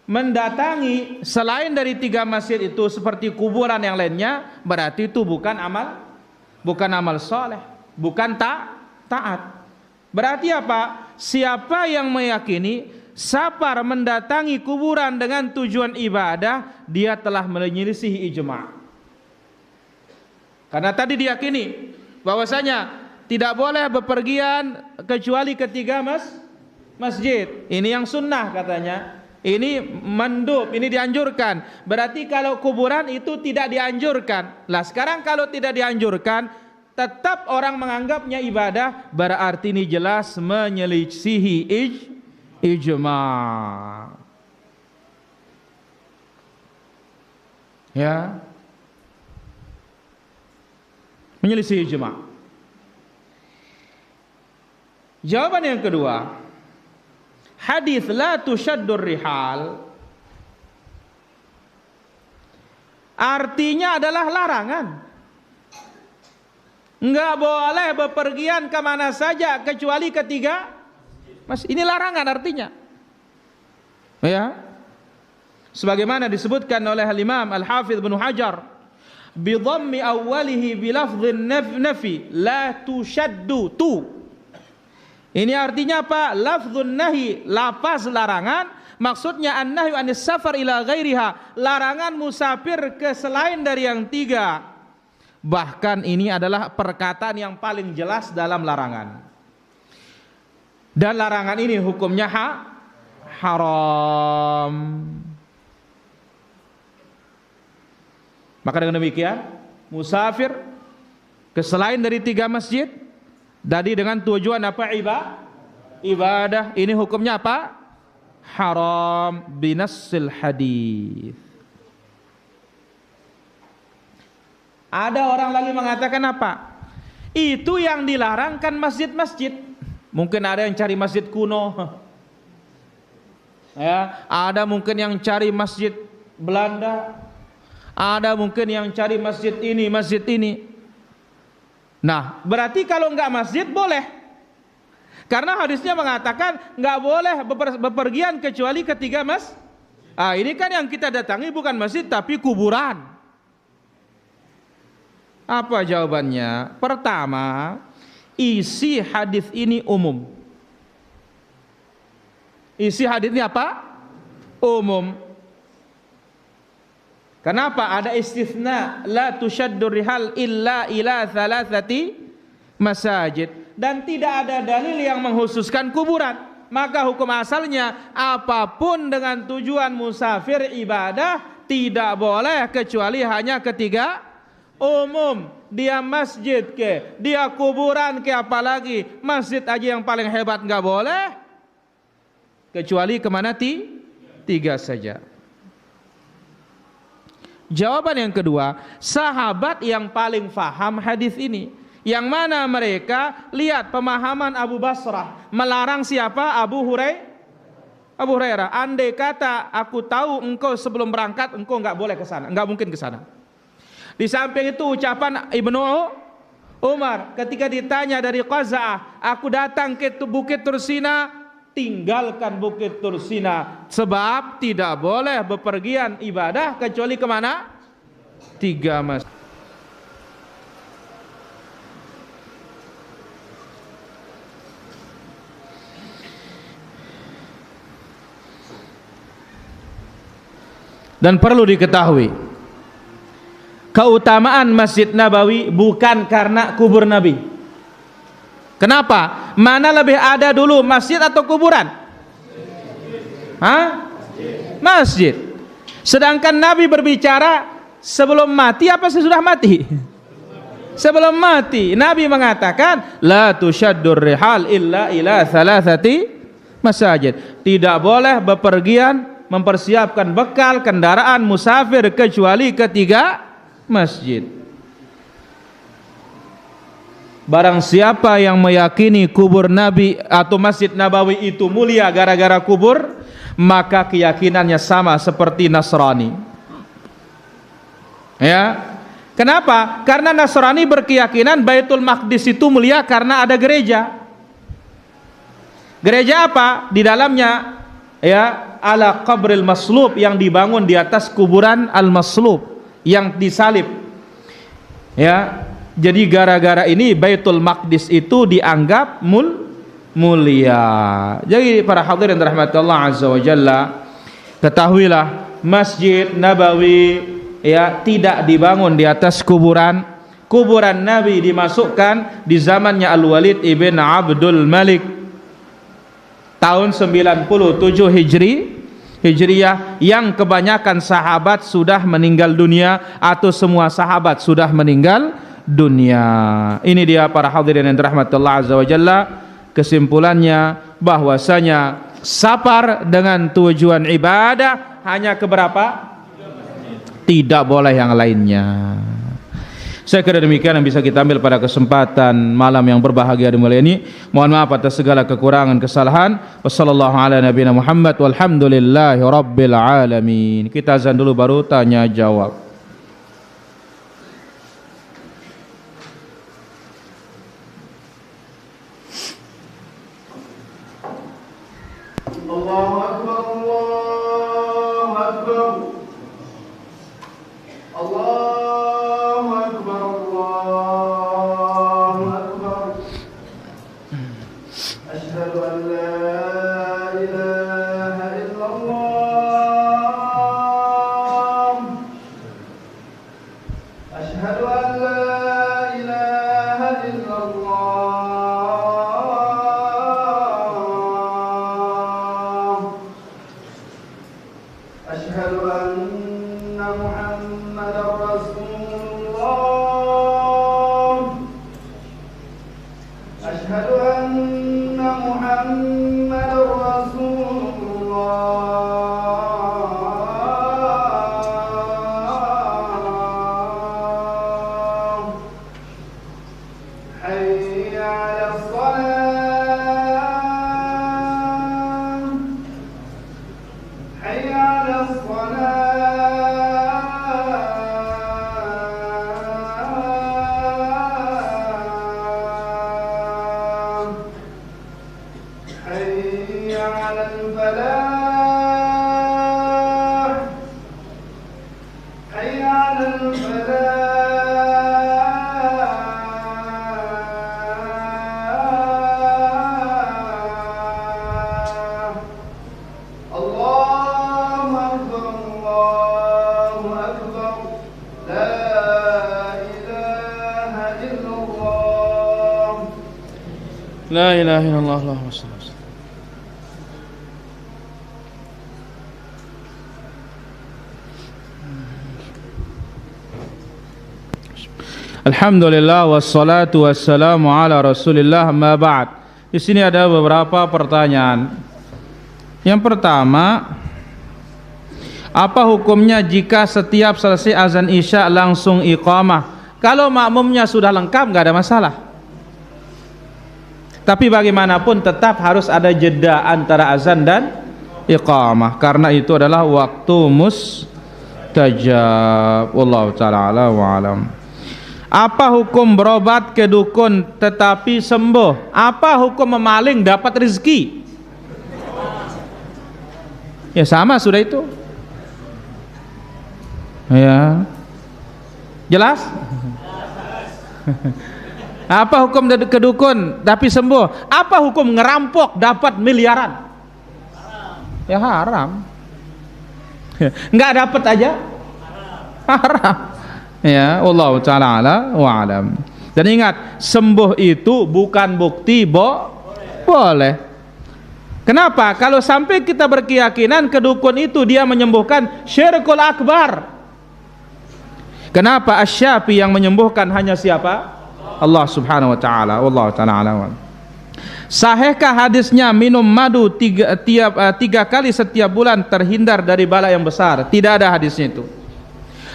A: mendatangi selain dari 3 masjid itu seperti kuburan yang lainnya, berarti itu bukan amal soleh, bukan taat. Berarti apa? Siapa yang meyakini sapar mendatangi kuburan dengan tujuan ibadah, dia telah menyelisihi ijma'. Karena tadi diyakini bahwasanya tidak boleh bepergian kecuali ke 3 masjid. Ini yang sunnah katanya. Ini mandub, ini dianjurkan. Berarti kalau kuburan itu tidak dianjurkan. Lah sekarang kalau tidak dianjurkan, tetap orang menganggapnya ibadah, berarti ini jelas menyelisihi ijma'. Ya. Menyelisihi ijma'. Jawaban yang kedua, hadis la tusyaddur rihal artinya adalah larangan. Enggak boleh bepergian kemana saja kecuali ketiga masjid. Ini larangan artinya. Ya. Sebagaimana disebutkan oleh Al-Imam Al-Hafidz Ibnu Hajar, bi dhammi awwalihi bi lafdhin nafi la tushaddu tu. Ini artinya apa? Lafdzun nahi, lafaz larangan, maksudnya an-nahyu anis safar ila ghairiha, larangan musafir ke selain dari yang tiga. Bahkan ini adalah perkataan yang paling jelas dalam larangan. Dan larangan ini hukumnya haram. Maka dengan demikian, musafir ke selain dari tiga masjid tadi dengan tujuan apa? Ibadah. Ini hukumnya apa? Haram binassil hadis. Ada orang lagi mengatakan apa? Itu yang dilarang kan masjid-masjid. Mungkin ada yang cari masjid kuno. Ya, ada mungkin yang cari masjid Belanda. Ada mungkin yang cari masjid ini. Nah, berarti kalau enggak masjid boleh. Karena hadisnya mengatakan enggak boleh bepergian kecuali ketiga masjid. Ini kan yang kita datangi bukan masjid tapi kuburan. Apa jawabannya? Pertama, isi hadis ini umum. Isi hadis ini apa? Umum. Kenapa ada istisna la tushaddur rihal illa ila thalathati masajid, dan tidak ada dalil yang mengkhususkan kuburan. Maka hukum asalnya apapun dengan tujuan musafir ibadah tidak boleh kecuali hanya ketiga umum. Dia masjid ke, dia kuburan ke, apalagi masjid aja yang paling hebat nggak boleh kecuali kemana? Tiga saja. Jawaban yang kedua, sahabat yang paling faham hadis ini, yang mana mereka lihat pemahaman Abu Basrah melarang siapa? Abu Hurairah. Andai kata aku tahu engkau sebelum berangkat engkau nggak boleh ke sana, nggak mungkin ke sana. Di samping itu ucapan Ibnu Umar ketika ditanya dari Qaza'ah, aku datang ke Bukit Tursina, tinggalkan Bukit Tursina, sebab tidak boleh bepergian ibadah kecuali kemana? Tiga masjid. Dan perlu diketahui, keutamaan Masjid Nabawi bukan karena kubur Nabi. Kenapa? Mana lebih ada dulu, masjid atau kuburan? Masjid. Sedangkan Nabi berbicara sebelum mati apa sesudah mati? Sebelum mati. Nabi mengatakan la tushaddur rihal illa ila thalathati masajid. Tidak boleh bepergian mempersiapkan bekal kendaraan musafir kecuali ketiga masjid. Barang siapa yang meyakini kubur Nabi atau Masjid Nabawi itu mulia gara-gara kubur, maka keyakinannya sama seperti Nasrani. Ya. Kenapa? Karena Nasrani berkeyakinan Baitul Maqdis itu mulia karena ada gereja. Gereja apa? Di dalamnya ya ala qabril maslub, yang dibangun di atas kuburan al-maslub yang disalib. Ya. Jadi gara-gara ini Baitul Maqdis itu dianggap mulia. Jadi para hadirin rahmati Allah azza wa jalla, ketahuilah Masjid Nabawi ya tidak dibangun di atas kuburan. Kuburan Nabi dimasukkan di zamannya Al-Walid ibn Abdul Malik tahun 97 Hijriyah, yang kebanyakan sahabat sudah meninggal dunia atau semua sahabat sudah meninggal dunia. Ini dia para hadirin yang dirahmati Allah azza wa jalla, kesimpulannya bahwasanya safar dengan tujuan ibadah hanya ke berapa? Tidak boleh yang lainnya. Saya kira demikian yang bisa kita ambil pada kesempatan malam yang berbahagia di mulia ini. Mohon maaf atas segala kekurangan kesalahan. Wassallallahu ala nabiyina Muhammad walhamdulillahi rabbil alamin. Kita azan dulu baru tanya jawab. La ilaha illallah, Allahumma shalli ala Muhammad. Alhamdulillah wassalatu wassalamu ala Rasulillah, amma ba'd. Di sini ada beberapa pertanyaan. Yang pertama, apa hukumnya jika setiap selesai azan Isya langsung iqamah? Kalau makmumnya sudah lengkap enggak ada masalah. Tapi bagaimanapun tetap harus ada jeda antara azan dan iqamah, karena itu adalah waktu mustajab. Wallahu ta'ala ala wa alam. Apa hukum berobat ke dukun tetapi sembuh? Apa hukum memaling dapat rezeki? Ya sama sudah itu. Ya. Jelas? Apa hukum ke dukun tapi sembuh? Apa hukum ngerampok dapat miliaran? Ya haram. Enggak dapat aja haram. Ya, wallahu ta'ala ala wa alam. Dan ingat, sembuh itu bukan bukti boleh. Kenapa? Kalau sampai kita berkeyakinan ke dukun itu dia menyembuhkan, syirkul akbar. Kenapa Asy-Syafi yang menyembuhkan hanya siapa? Allah subhanahu wa ta'ala. Wallahu ta'ala ala. Sahihkah hadisnya minum madu tiga kali setiap bulan terhindar dari bala yang besar? Tidak ada hadisnya itu.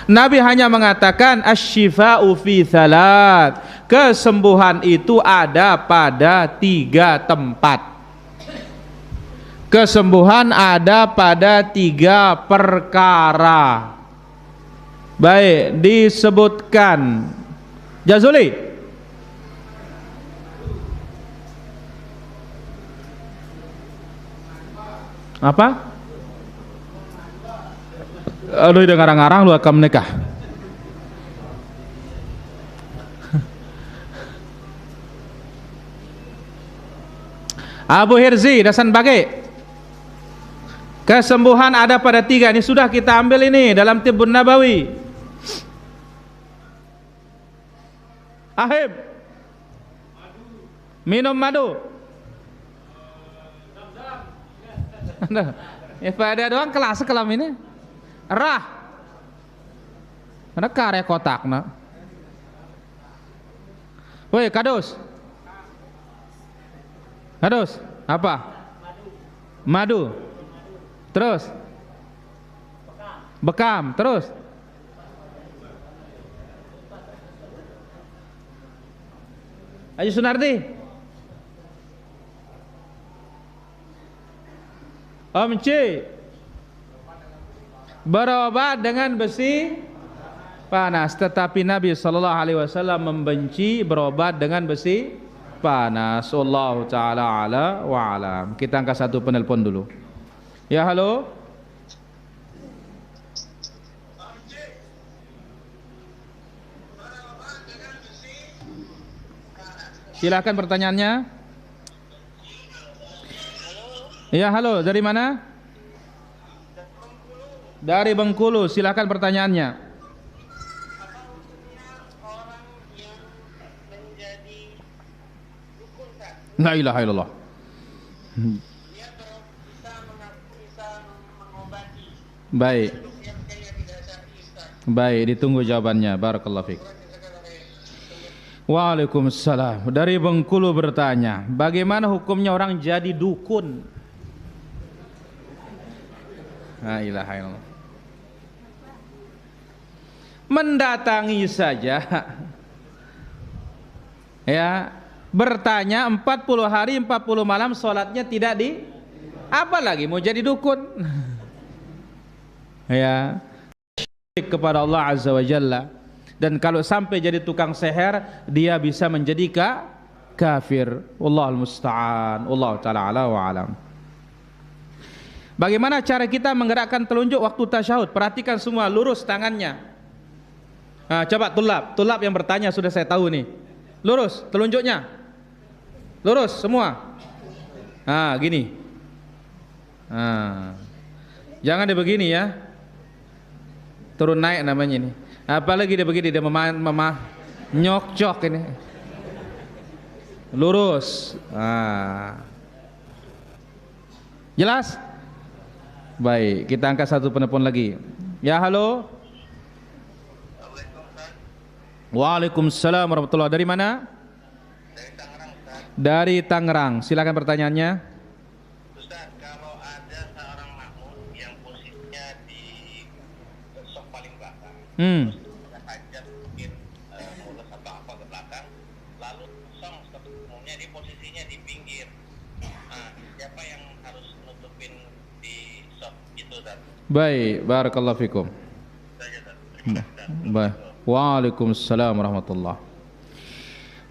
A: Nabi hanya mengatakan asy-syifa'u fi thalat. Kesembuhan itu ada pada 3 tempat. Kesembuhan ada pada 3 perkara. Baik, disebutkan. Jazuli. Apa? Aduh, ngarang-ngarang lu akan menikah. Abu Hirzi Dasan Bage. Kesembuhan ada pada 3. Ini sudah kita ambil ini dalam Tibbun Nabawi. Ahib. Minum madu. Ya pada doang kelas kelam ini. Rah. Mana karya kotak nak. Woi kadus. Kadus. Apa? Madu. Terus. Bekam. Terus. Ayo Sunardi. Om C. Berobat dengan besi panas, tetapi Nabi SAW membenci berobat dengan besi panas. Wallahu ta'ala ala wa alam. Kita angkat satu penelpon dulu. Ya halo. Silakan pertanyaannya. Ya, halo, dari mana? Dari Bengkulu, silakan pertanyaannya. La ilaha illallah. Baik. Baik, ditunggu jawabannya. Barakallahu fiik. Waalaikumsalam. Dari Bengkulu bertanya, bagaimana hukumnya orang jadi dukun? La ilaha illallah. Mendatangi saja. Ya, bertanya 40 hari 40 malam sholatnya tidak di, apalagi mau jadi dukun. Ya, syirik kepada Allah Azza wa Jalla. Dan kalau sampai jadi tukang seher, dia bisa menjadi kafir. Wallahul musta'an. Wallahu ta'ala ala wa alam. Bagaimana cara kita menggerakkan telunjuk waktu tasyahud? Perhatikan semua, lurus tangannya. Nah, coba tulab yang bertanya sudah saya tahu nih. Lurus telunjuknya. Lurus semua. Nah, gini. Nah. Jangan dia begini ya. Turun naik namanya ini. Apalagi dia begini, dia nyok-cok ini. Lurus. Nah. Jelas? Baik, kita angkat satu penelpon lagi. Ya, halo. Waalaikumsalam warahmatullahi. Dari mana?
B: Dari Tangerang, Ustaz.
A: Dari Tangerang. Silakan pertanyaannya.
B: Ustaz, kalau ada seorang makmum yang posisinya di sop paling belakang, terus ada hajat mungkin mulus atau apa ke belakang, lalu kosong sop umumnya di posisinya di pinggir. Nah, siapa yang harus nutupin di sop itu, Ustaz?
A: Baik, barakallahu fikum.
B: Saja, Ustaz. Terima kasih, Ustaz.
A: Baik. Waalaikumsalam warahmatullah.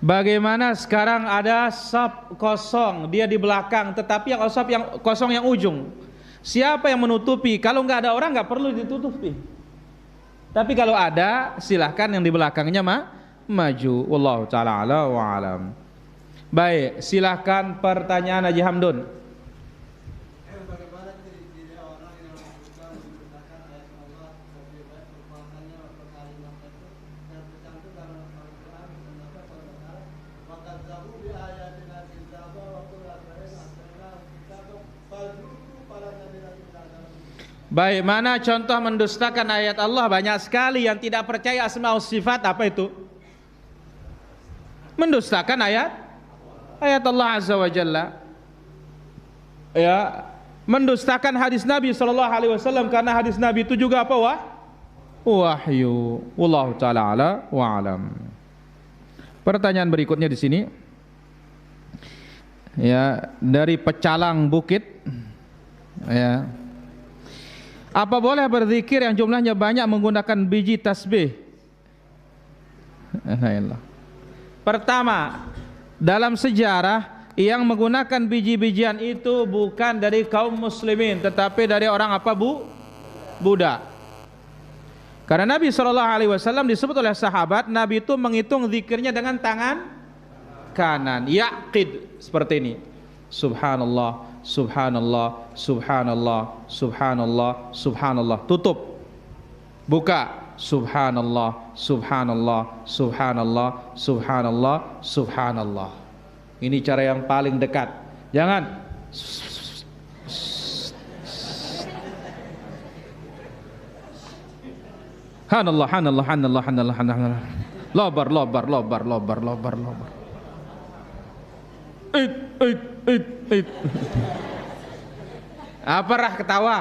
A: Bagaimana sekarang ada saf kosong, dia di belakang, tetapi yang saf yang kosong yang ujung, siapa yang menutupi? Kalau nggak ada orang nggak perlu ditutupi. Tapi kalau ada, silahkan yang di belakangnya maju. Wallahu taala ala wa alam. Baik, silahkan pertanyaan Haji Hamdun. Baik, mana contoh mendustakan ayat Allah? Banyak sekali yang tidak percaya asma wa sifat. Apa itu? Mendustakan ayat Allah Azza wa Jalla. Ya, mendustakan hadis Nabi sallallahu alaihi wasallam, karena hadis Nabi itu juga apa? Wahyu. Wallahu taala ala wa alam. Pertanyaan berikutnya di sini. Ya, dari Pecalang Bukit. Ya. Apa boleh berzikir yang jumlahnya banyak menggunakan biji tasbih? Pertama, dalam sejarah yang menggunakan biji-bijian itu bukan dari kaum muslimin, tetapi dari orang apa, Buddha. Karena Nabi SAW disebut oleh sahabat, Nabi itu menghitung zikirnya dengan tangan kanan, yaqid, seperti ini. Subhanallah, Subhanallah, Subhanallah, Subhanallah, Subhanallah. Tutup, buka. Subhanallah, Subhanallah, Subhanallah, Subhanallah, Subhanallah. Ini cara yang paling dekat. Jangan Hanallah, Hanallah, Hanallah, Hanallah, Hanallah. Lobar. It. Apa rah ketawa?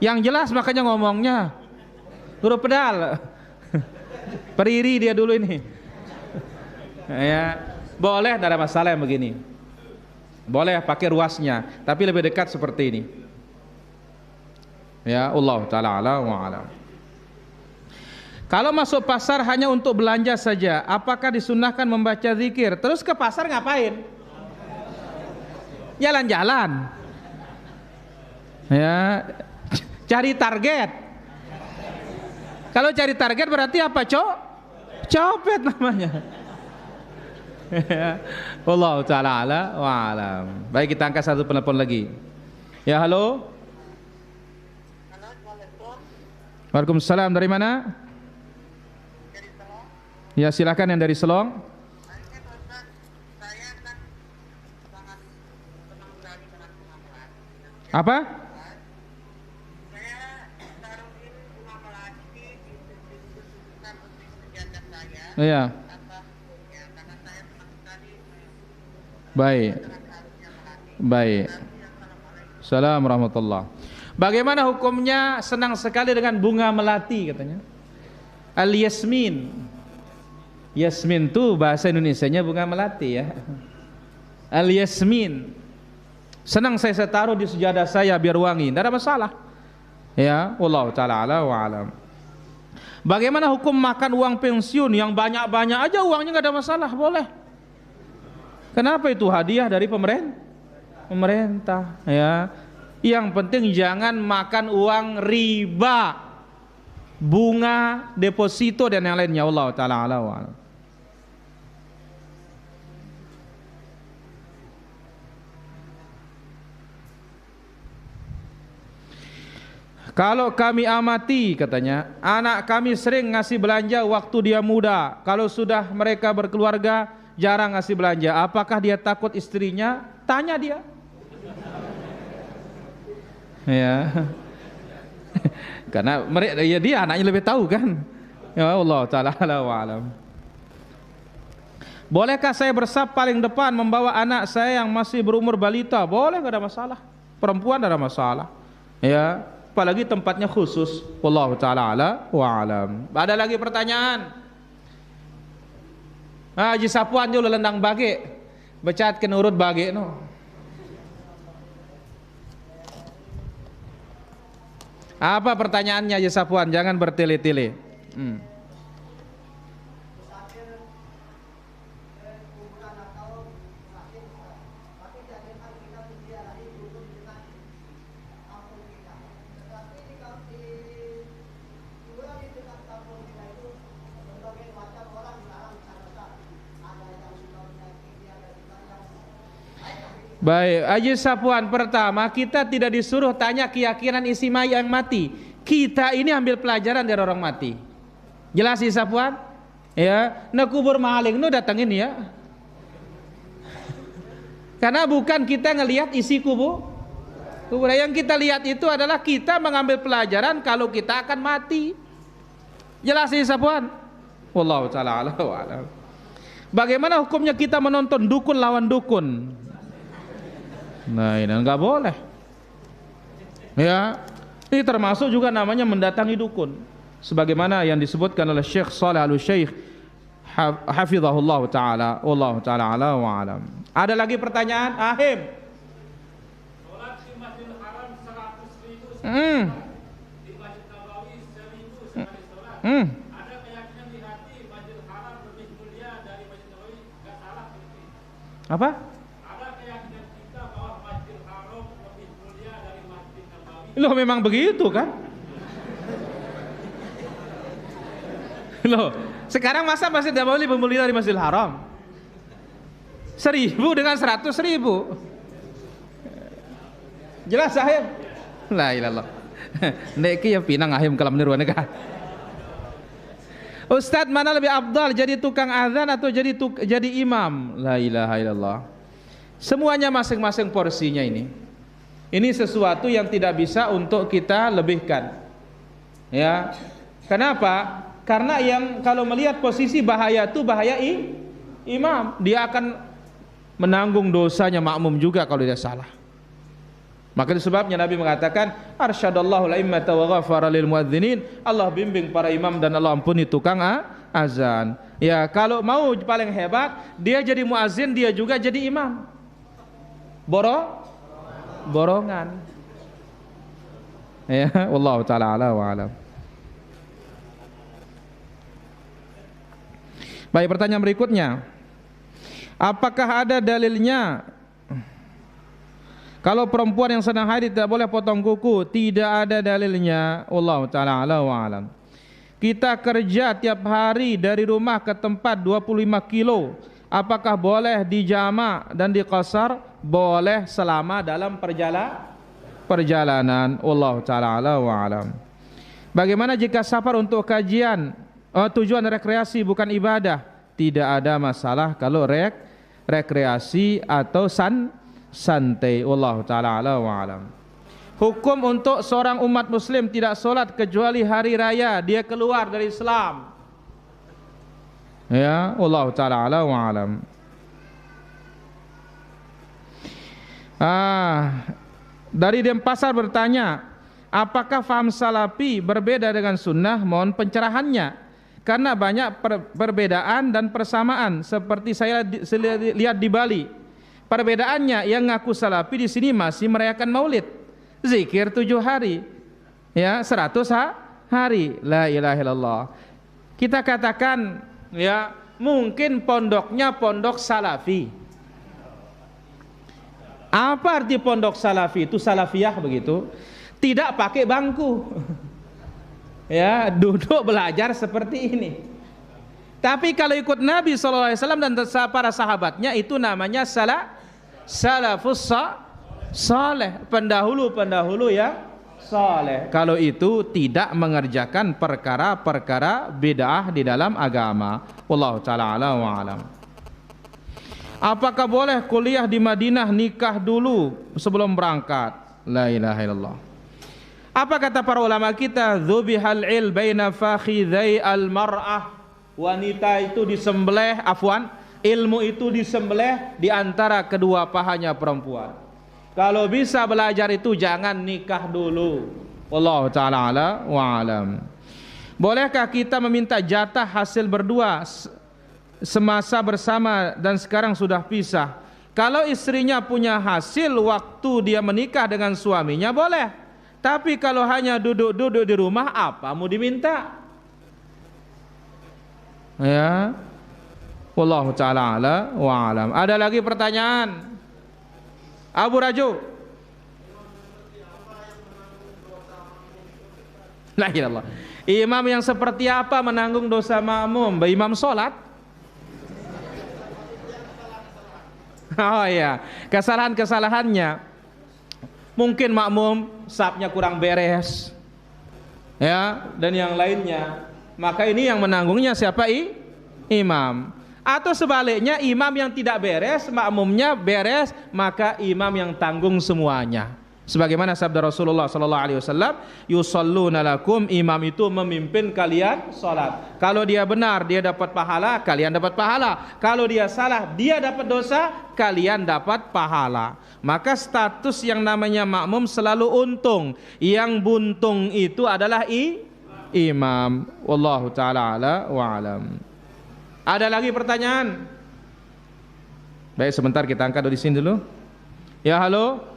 A: Yang jelas makanya ngomongnya huruf pedal. Periri dia dulu ini. Ya, boleh, tidak ada masalah yang begini. Boleh pakai ruasnya, tapi lebih dekat seperti ini. Ya, Allah taala ala wa alam. Kalau masuk pasar hanya untuk belanja saja, apakah disunahkan membaca zikir? Terus ke pasar ngapain? Jalan-jalan. Ya, cari target. Kalau cari target berarti apa, copet namanya. Wallahu taala ala wa alam. Baik, kita angkat satu penelpon lagi. Ya, halo.
B: Halo, Assalamualaikum.
A: Waalaikumsalam. Dari mana?
B: Dari Selong.
A: Ya, silakan yang dari Selong.
B: Akhirnya Pak Ustaz, saya kan sangat senang sekali dengan bunga melati.
A: Apa?
B: Saya taruhin bunga melati di susunan untuk senjata saya.
A: Iya.
B: Apa hukumnya? Karena saya senang sekali
A: Baik.
B: dengan harusnya melati.
A: Baik.
B: Assalamualaikum.
A: Assalamualaikum warahmatullahi. Bagaimana hukumnya senang sekali dengan bunga melati katanya? Al-yasmin. Yasmin itu bahasa Indonesianya bunga melati ya. Al-yasmin. Senang saya taruh di sejadah saya biar wangi, tidak ada masalah. Ya, wallahu taala ala wa alam. Bagaimana hukum makan uang pensiun yang banyak-banyak aja uangnya nggak ada masalah, boleh. Kenapa itu hadiah dari pemerintah ya. Yang penting jangan makan uang riba, bunga, deposito dan yang lainnya. Allah taala ala wa alam. Kalau kami amati katanya, anak kami sering ngasih belanja waktu dia muda. Kalau sudah mereka berkeluarga jarang ngasih belanja. Apakah dia takut istrinya? Tanya dia. Ya. Karena mereka ya dia anaknya lebih tahu kan. Ya Allah taala ala wa alam. Bolehkah saya bersab paling depan membawa anak saya yang masih berumur balita? Boleh, enggak ada masalah. Perempuan enggak ada masalah. Ya, apalagi tempatnya khusus. Wallahu taala ala wa alam. Ada lagi pertanyaan? Haji Sapuan juga lendang bage. Becat ke urut bage no. Apa pertanyaannya Haji Sapuan? Jangan bertele-tele. Baik, Haji Sapuan, pertama kita tidak disuruh tanya keyakinan isi mayat yang mati. Kita ini ambil pelajaran dari orang mati. Jelas Haji Sapuan? Ya, nak kubur maling nu datangin ya. Karena bukan kita ngelihat isi kubur. Yang kita lihat itu adalah kita mengambil pelajaran kalau kita akan mati. Jelas Haji Sapuan? Wallahu taala ala wa alam. Bagaimana hukumnya kita menonton dukun lawan dukun? Nah, ini enggak boleh. Ya, ini termasuk juga namanya mendatangi dukun. Sebagaimana yang disebutkan oleh Syekh Shalih Al-Syekh hafizahullah taala, wallahu taala ala wa alam. Ada lagi pertanyaan? Ahim. Salat di Masjidil Haram 100.000 di Masjid Nabawi 1.000 sekali salat. Ada keyakinan di hati Masjidil Haram lebih mulia dari Masjid Nabawi, enggak salah begitu. Apa? Loh, memang begitu kan? Loh, sekarang masa Masjid Nabawi lebih mulia dari Masjidil Haram? 1.000 dengan 100.000. Jelas Ahim? La ilallah. Neki ya pinang Ahim kalam niruan ka. Ustadz, mana lebih afdal jadi tukang azan atau jadi imam? La ilaha illallah. Semuanya masing-masing porsinya ini. Ini sesuatu yang tidak bisa untuk kita lebihkan. Ya. Kenapa? Karena yang kalau melihat posisi bahaya itu bahaya imam, dia akan menanggung dosanya makmum juga kalau dia salah. Maka itu sebabnya Nabi mengatakan, arsyadallahu la'immata wa ghafara lil muadzinin. Allah bimbing para imam dan Allah ampuni tukang azan. Ya, kalau mau paling hebat, dia jadi muazzin, dia juga jadi imam. Borongan. Ya, wallahu taala ala wa alam. Baik, pertanyaan berikutnya. Apakah ada dalilnya kalau perempuan yang sedang haid tidak boleh potong kuku? Tidak ada dalilnya. Wallahu taala ala wa alam. kita kerja tiap hari dari rumah ke tempat 25 kilo, apakah boleh dijama dan diqasar? Boleh selama dalam perjalanan. Wallahu ta'ala ala wa alam. Bagaimana jika safar untuk kajian, tujuan rekreasi bukan ibadah? Tidak ada masalah kalau rekreasi atau santai. Wallahu ta'ala ala wa alam. Hukum untuk seorang umat muslim tidak solat kecuali hari raya, dia keluar dari Islam. Ya, wallahu ta'ala ala wa alam. Dari Denpasar bertanya, apakah faham salafi berbeda dengan sunnah? Mohon pencerahannya, karena banyak perbedaan dan persamaan. Seperti saya lihat di Bali, perbedaannya yang ngaku salafi di sini masih merayakan maulid, zikir 7 hari, ya 100 hari, la ilaha illallah. Kita katakan, ya mungkin pondoknya pondok salafi. Apa arti pondok salafi? Itu salafiyah begitu, tidak pakai bangku, ya duduk belajar seperti ini. Tapi kalau ikut Nabi SAW dan para sahabatnya, itu namanya salafus saleh, pendahulu ya saleh. Kalau itu tidak mengerjakan perkara-perkara bid'ah di dalam agama. Wallahu ta'ala ala wa alam. Apakah boleh kuliah di Madinah nikah dulu sebelum berangkat? La ilaha illallah. Apa kata para ulama kita? Dzubihal il baina fakhidai al mar'ah. Wanita itu disembelih, ilmu itu disembelih di antara kedua pahanya perempuan. Kalau bisa belajar itu jangan nikah dulu. Wallahu ta'ala ala wa alam. Bolehkah kita meminta jatah hasil berdua semasa bersama dan sekarang sudah pisah? Kalau istrinya punya hasil waktu dia menikah dengan suaminya, boleh. Tapi kalau hanya duduk-duduk di rumah, apa mau diminta? Ya, wallahu ta'ala ala wa alam. Ada lagi pertanyaan? Abu Raju. La ilallah. Imam yang seperti apa menanggung dosa makmum? Imam sholat? Oh iya, kesalahan-kesalahannya. Mungkin makmum sapnya kurang beres, ya, dan yang lainnya. Maka ini yang menanggungnya siapa? Imam. Atau sebaliknya, imam yang tidak beres, makmumnya beres, maka imam yang tanggung semuanya. Sebagaimana sabda Rasulullah sallallahu alaihi wasallam, yusalluna lakum, imam itu memimpin kalian salat. Kalau dia benar, dia dapat pahala, kalian dapat pahala. Kalau dia salah, dia dapat dosa, kalian dapat pahala. Maka status yang namanya makmum selalu untung. Yang buntung itu adalah imam. Wallahu ta'ala ala wa alam. Ada lagi pertanyaan? Baik, sebentar kita angkat dari sini dulu. Ya, halo.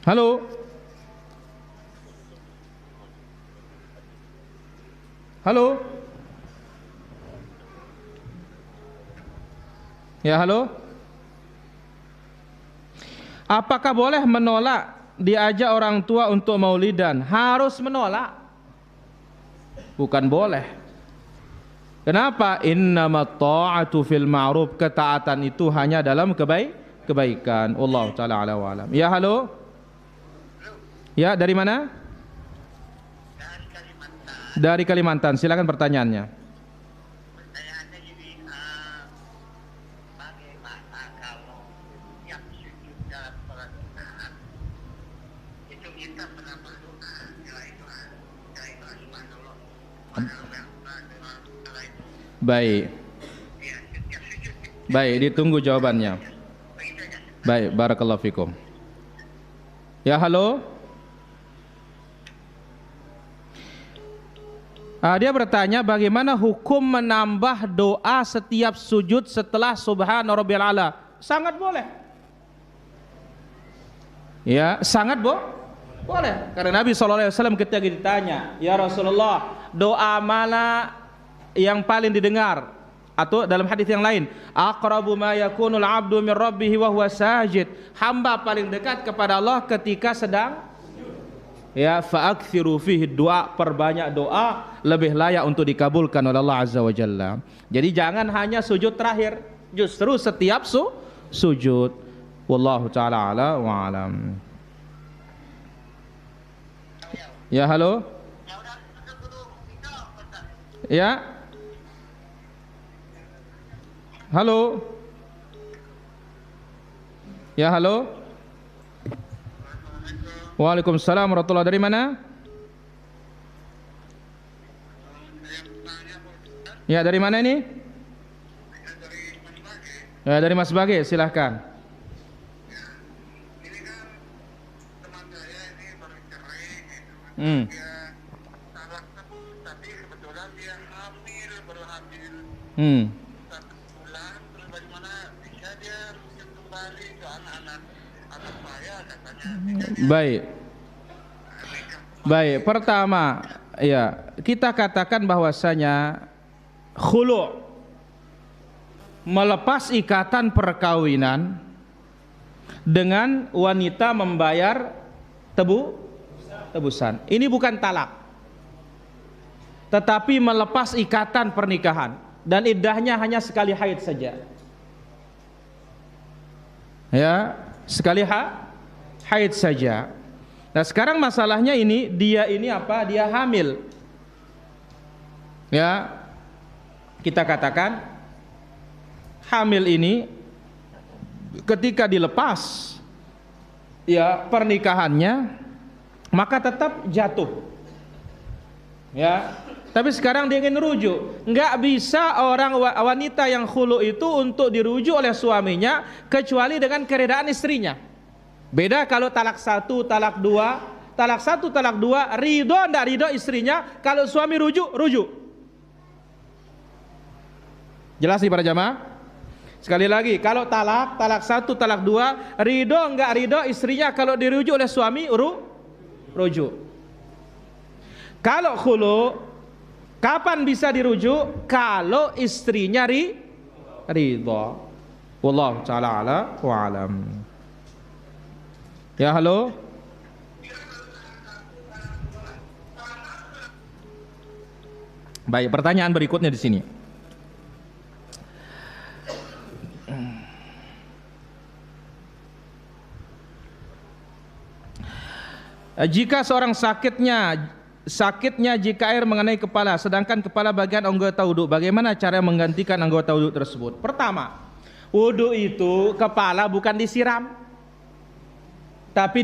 A: Halo. Halo. Ya, halo. Apakah boleh menolak diajak orang tua untuk maulidan? Harus menolak? Bukan boleh. Kenapa? Innamat ta'atu fil ma'ruf. Ketaatan itu hanya dalam kebaikan. Wallahu ta'ala ala wa alam. Ya, halo. Ya, dari mana?
B: Dari Kalimantan.
A: Dari Kalimantan. Silakan pertanyaannya.
B: Pertanyaannya gini, bagaimana kalau yang sujud dalam sholat Jumat itu kita pernah berdoa, subhanallah,
A: Baik. Baik, ditunggu jawabannya. Baik, barakallahu fikum. Ya, halo. Dia bertanya bagaimana hukum menambah doa setiap sujud setelah subhana rabbil ala. Sangat boleh. Ya, sangat boleh. Karena Nabi SAW ketika ditanya, ya Rasulullah, doa mana yang paling didengar? Atau dalam hadis yang lain, aqrabu ma yakunul abdu min rabbih wa huwa sajid. Hamba paling dekat kepada Allah ketika sedang ya, fa'akthiru fihi doa, perbanyak doa, lebih layak untuk dikabulkan oleh Allah Azza wa Jalla. Jadi jangan hanya sujud terakhir, justru setiap sujud. Wallahu taala ala wa alam. Ya, halo. Ya. Halo. Ya, halo. Waalaikumsalam warahmatullahi. Dari mana? Ya, dari mana ini? Ya, dari Mas Bage, silahkan.
B: Ini kan teman saya ini baru cerai gitu.
A: Hmm.
B: Dia talak tapi kebetulan dia baru hamil 1 bulan. Terus bagaimana bisa dia rujuk kembali ke anak saya katanya.
A: Baik. Pertama, ya, kita katakan bahwasanya khulu', melepas ikatan perkawinan dengan wanita membayar tebusan. Ini bukan talak, tetapi melepas ikatan pernikahan, dan iddahnya hanya sekali haid saja. Ya, sekali haid saja. Nah, sekarang masalahnya dia hamil. Ya, kita katakan hamil ini ketika dilepas ya pernikahannya, maka tetap jatuh. Ya, tapi sekarang dia ingin rujuk. Nggak bisa orang wanita yang khulu itu untuk dirujuk oleh suaminya kecuali dengan keredaan istrinya. Beda kalau talak 1, talak 2. Talak 1, talak 2, ridho enggak ridho istrinya. Kalau suami rujuk. Jelas nih para jamaah? Sekali lagi, kalau talak 1, talak 2, ridho enggak ridho istrinya, kalau dirujuk oleh suami rujuk. Kalau khulu, kapan bisa dirujuk? Kalau istrinya ridho. Wallahu ta'ala ala wa alam. Ya, halo. Baik, pertanyaan berikutnya di sini. Jika seorang sakitnya jika air mengenai kepala, sedangkan kepala bagian anggota wudhu, bagaimana cara menggantikan anggota wudhu tersebut? Pertama, wudhu itu kepala bukan disiram, tapi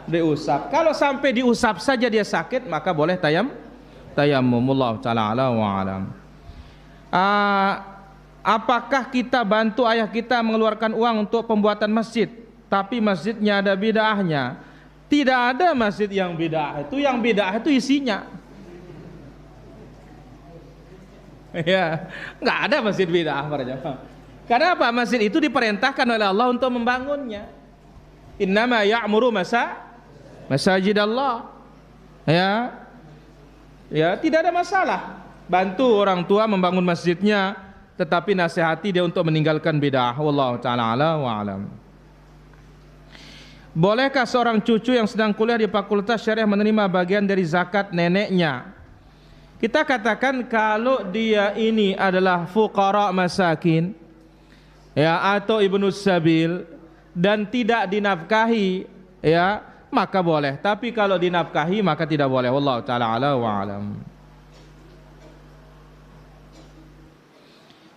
A: diusap. Kalau sampai diusap saja dia sakit, maka boleh tayammum. Allah taala ala wa alam. Apakah kita bantu ayah kita mengeluarkan uang untuk pembuatan masjid, tapi masjidnya ada bid'ahnya? Tidak ada masjid yang bid'ah. Yang bid'ah itu isinya. Ya, nggak ada masjid bid'ah para jamaah. Karena apa? Masjid itu diperintahkan oleh Allah untuk membangunnya. Innama ya'muru masajid Allah. Ya, tidak ada masalah. Bantu orang tua membangun masjidnya, tetapi nasihati dia untuk meninggalkan bid'ah. Wallahu ta'ala ala wa alam. Bolehkah seorang cucu yang sedang kuliah di Fakultas Syariah menerima bagian dari zakat neneknya? Kita katakan kalau dia ini adalah fuqara masakin, ya, atau ibnu sabil, dan tidak dinafkahi, ya, maka boleh. Tapi kalau dinafkahi maka tidak boleh. Wallahu ta'ala ala wa alam.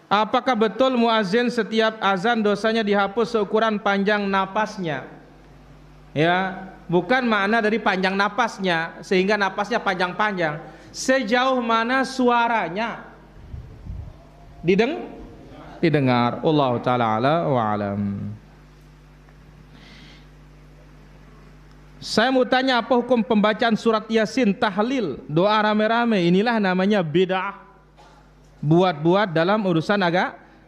A: Apakah betul muazin setiap azan dosanya dihapus seukuran panjang napasnya? Ya, bukan makna dari panjang napasnya sehingga napasnya panjang-panjang. Sejauh mana suaranya didengar. Allah taala ala wa alam. Saya mau tanya, apa hukum pembacaan surat Yasin tahlil, doa rame-rame? Inilah namanya bid'ah. Buat-buat dalam urusan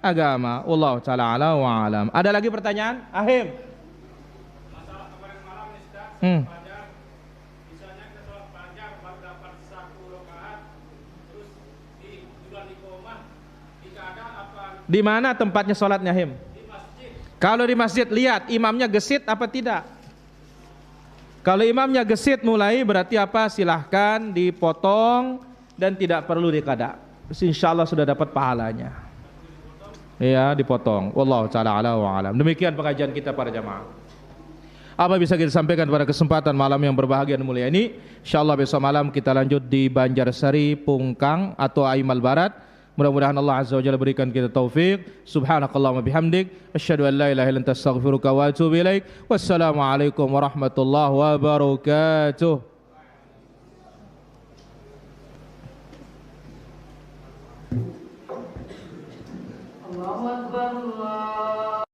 A: agama. Allah taala ala wa alam. Ada lagi pertanyaan? Ahim. Fajar, misalnya kita sholat fajar baru dapat 1 rakaat, terus di bulan iqomah di keadaan apa? Di mana tempatnya sholatnya, Him? Di masjid. Kalau di masjid, lihat imamnya gesit apa tidak. Kalau imamnya gesit mulai berarti apa? Silahkan dipotong dan tidak perlu dikadak. Insyaallah sudah dapat pahalanya. Ya, dipotong. Wallahu taala ala wa alam. Demikian pengajian kita para jamaah. Apa bisa kita sampaikan pada kesempatan malam yang berbahagia dan mulia ini? Insyaallah besok malam kita lanjut di Banjarsari, Pungkang atau Aimal Barat. Mudah-mudahan Allah Azza wa Jalla berikan kita taufik. Subhanakallahumma bihamdik, asyhadu an la ilaha illa anta astaghfiruka wa atubu ilaik. Wassalamualaikum warahmatullahi wabarakatuh. Allahu akbar.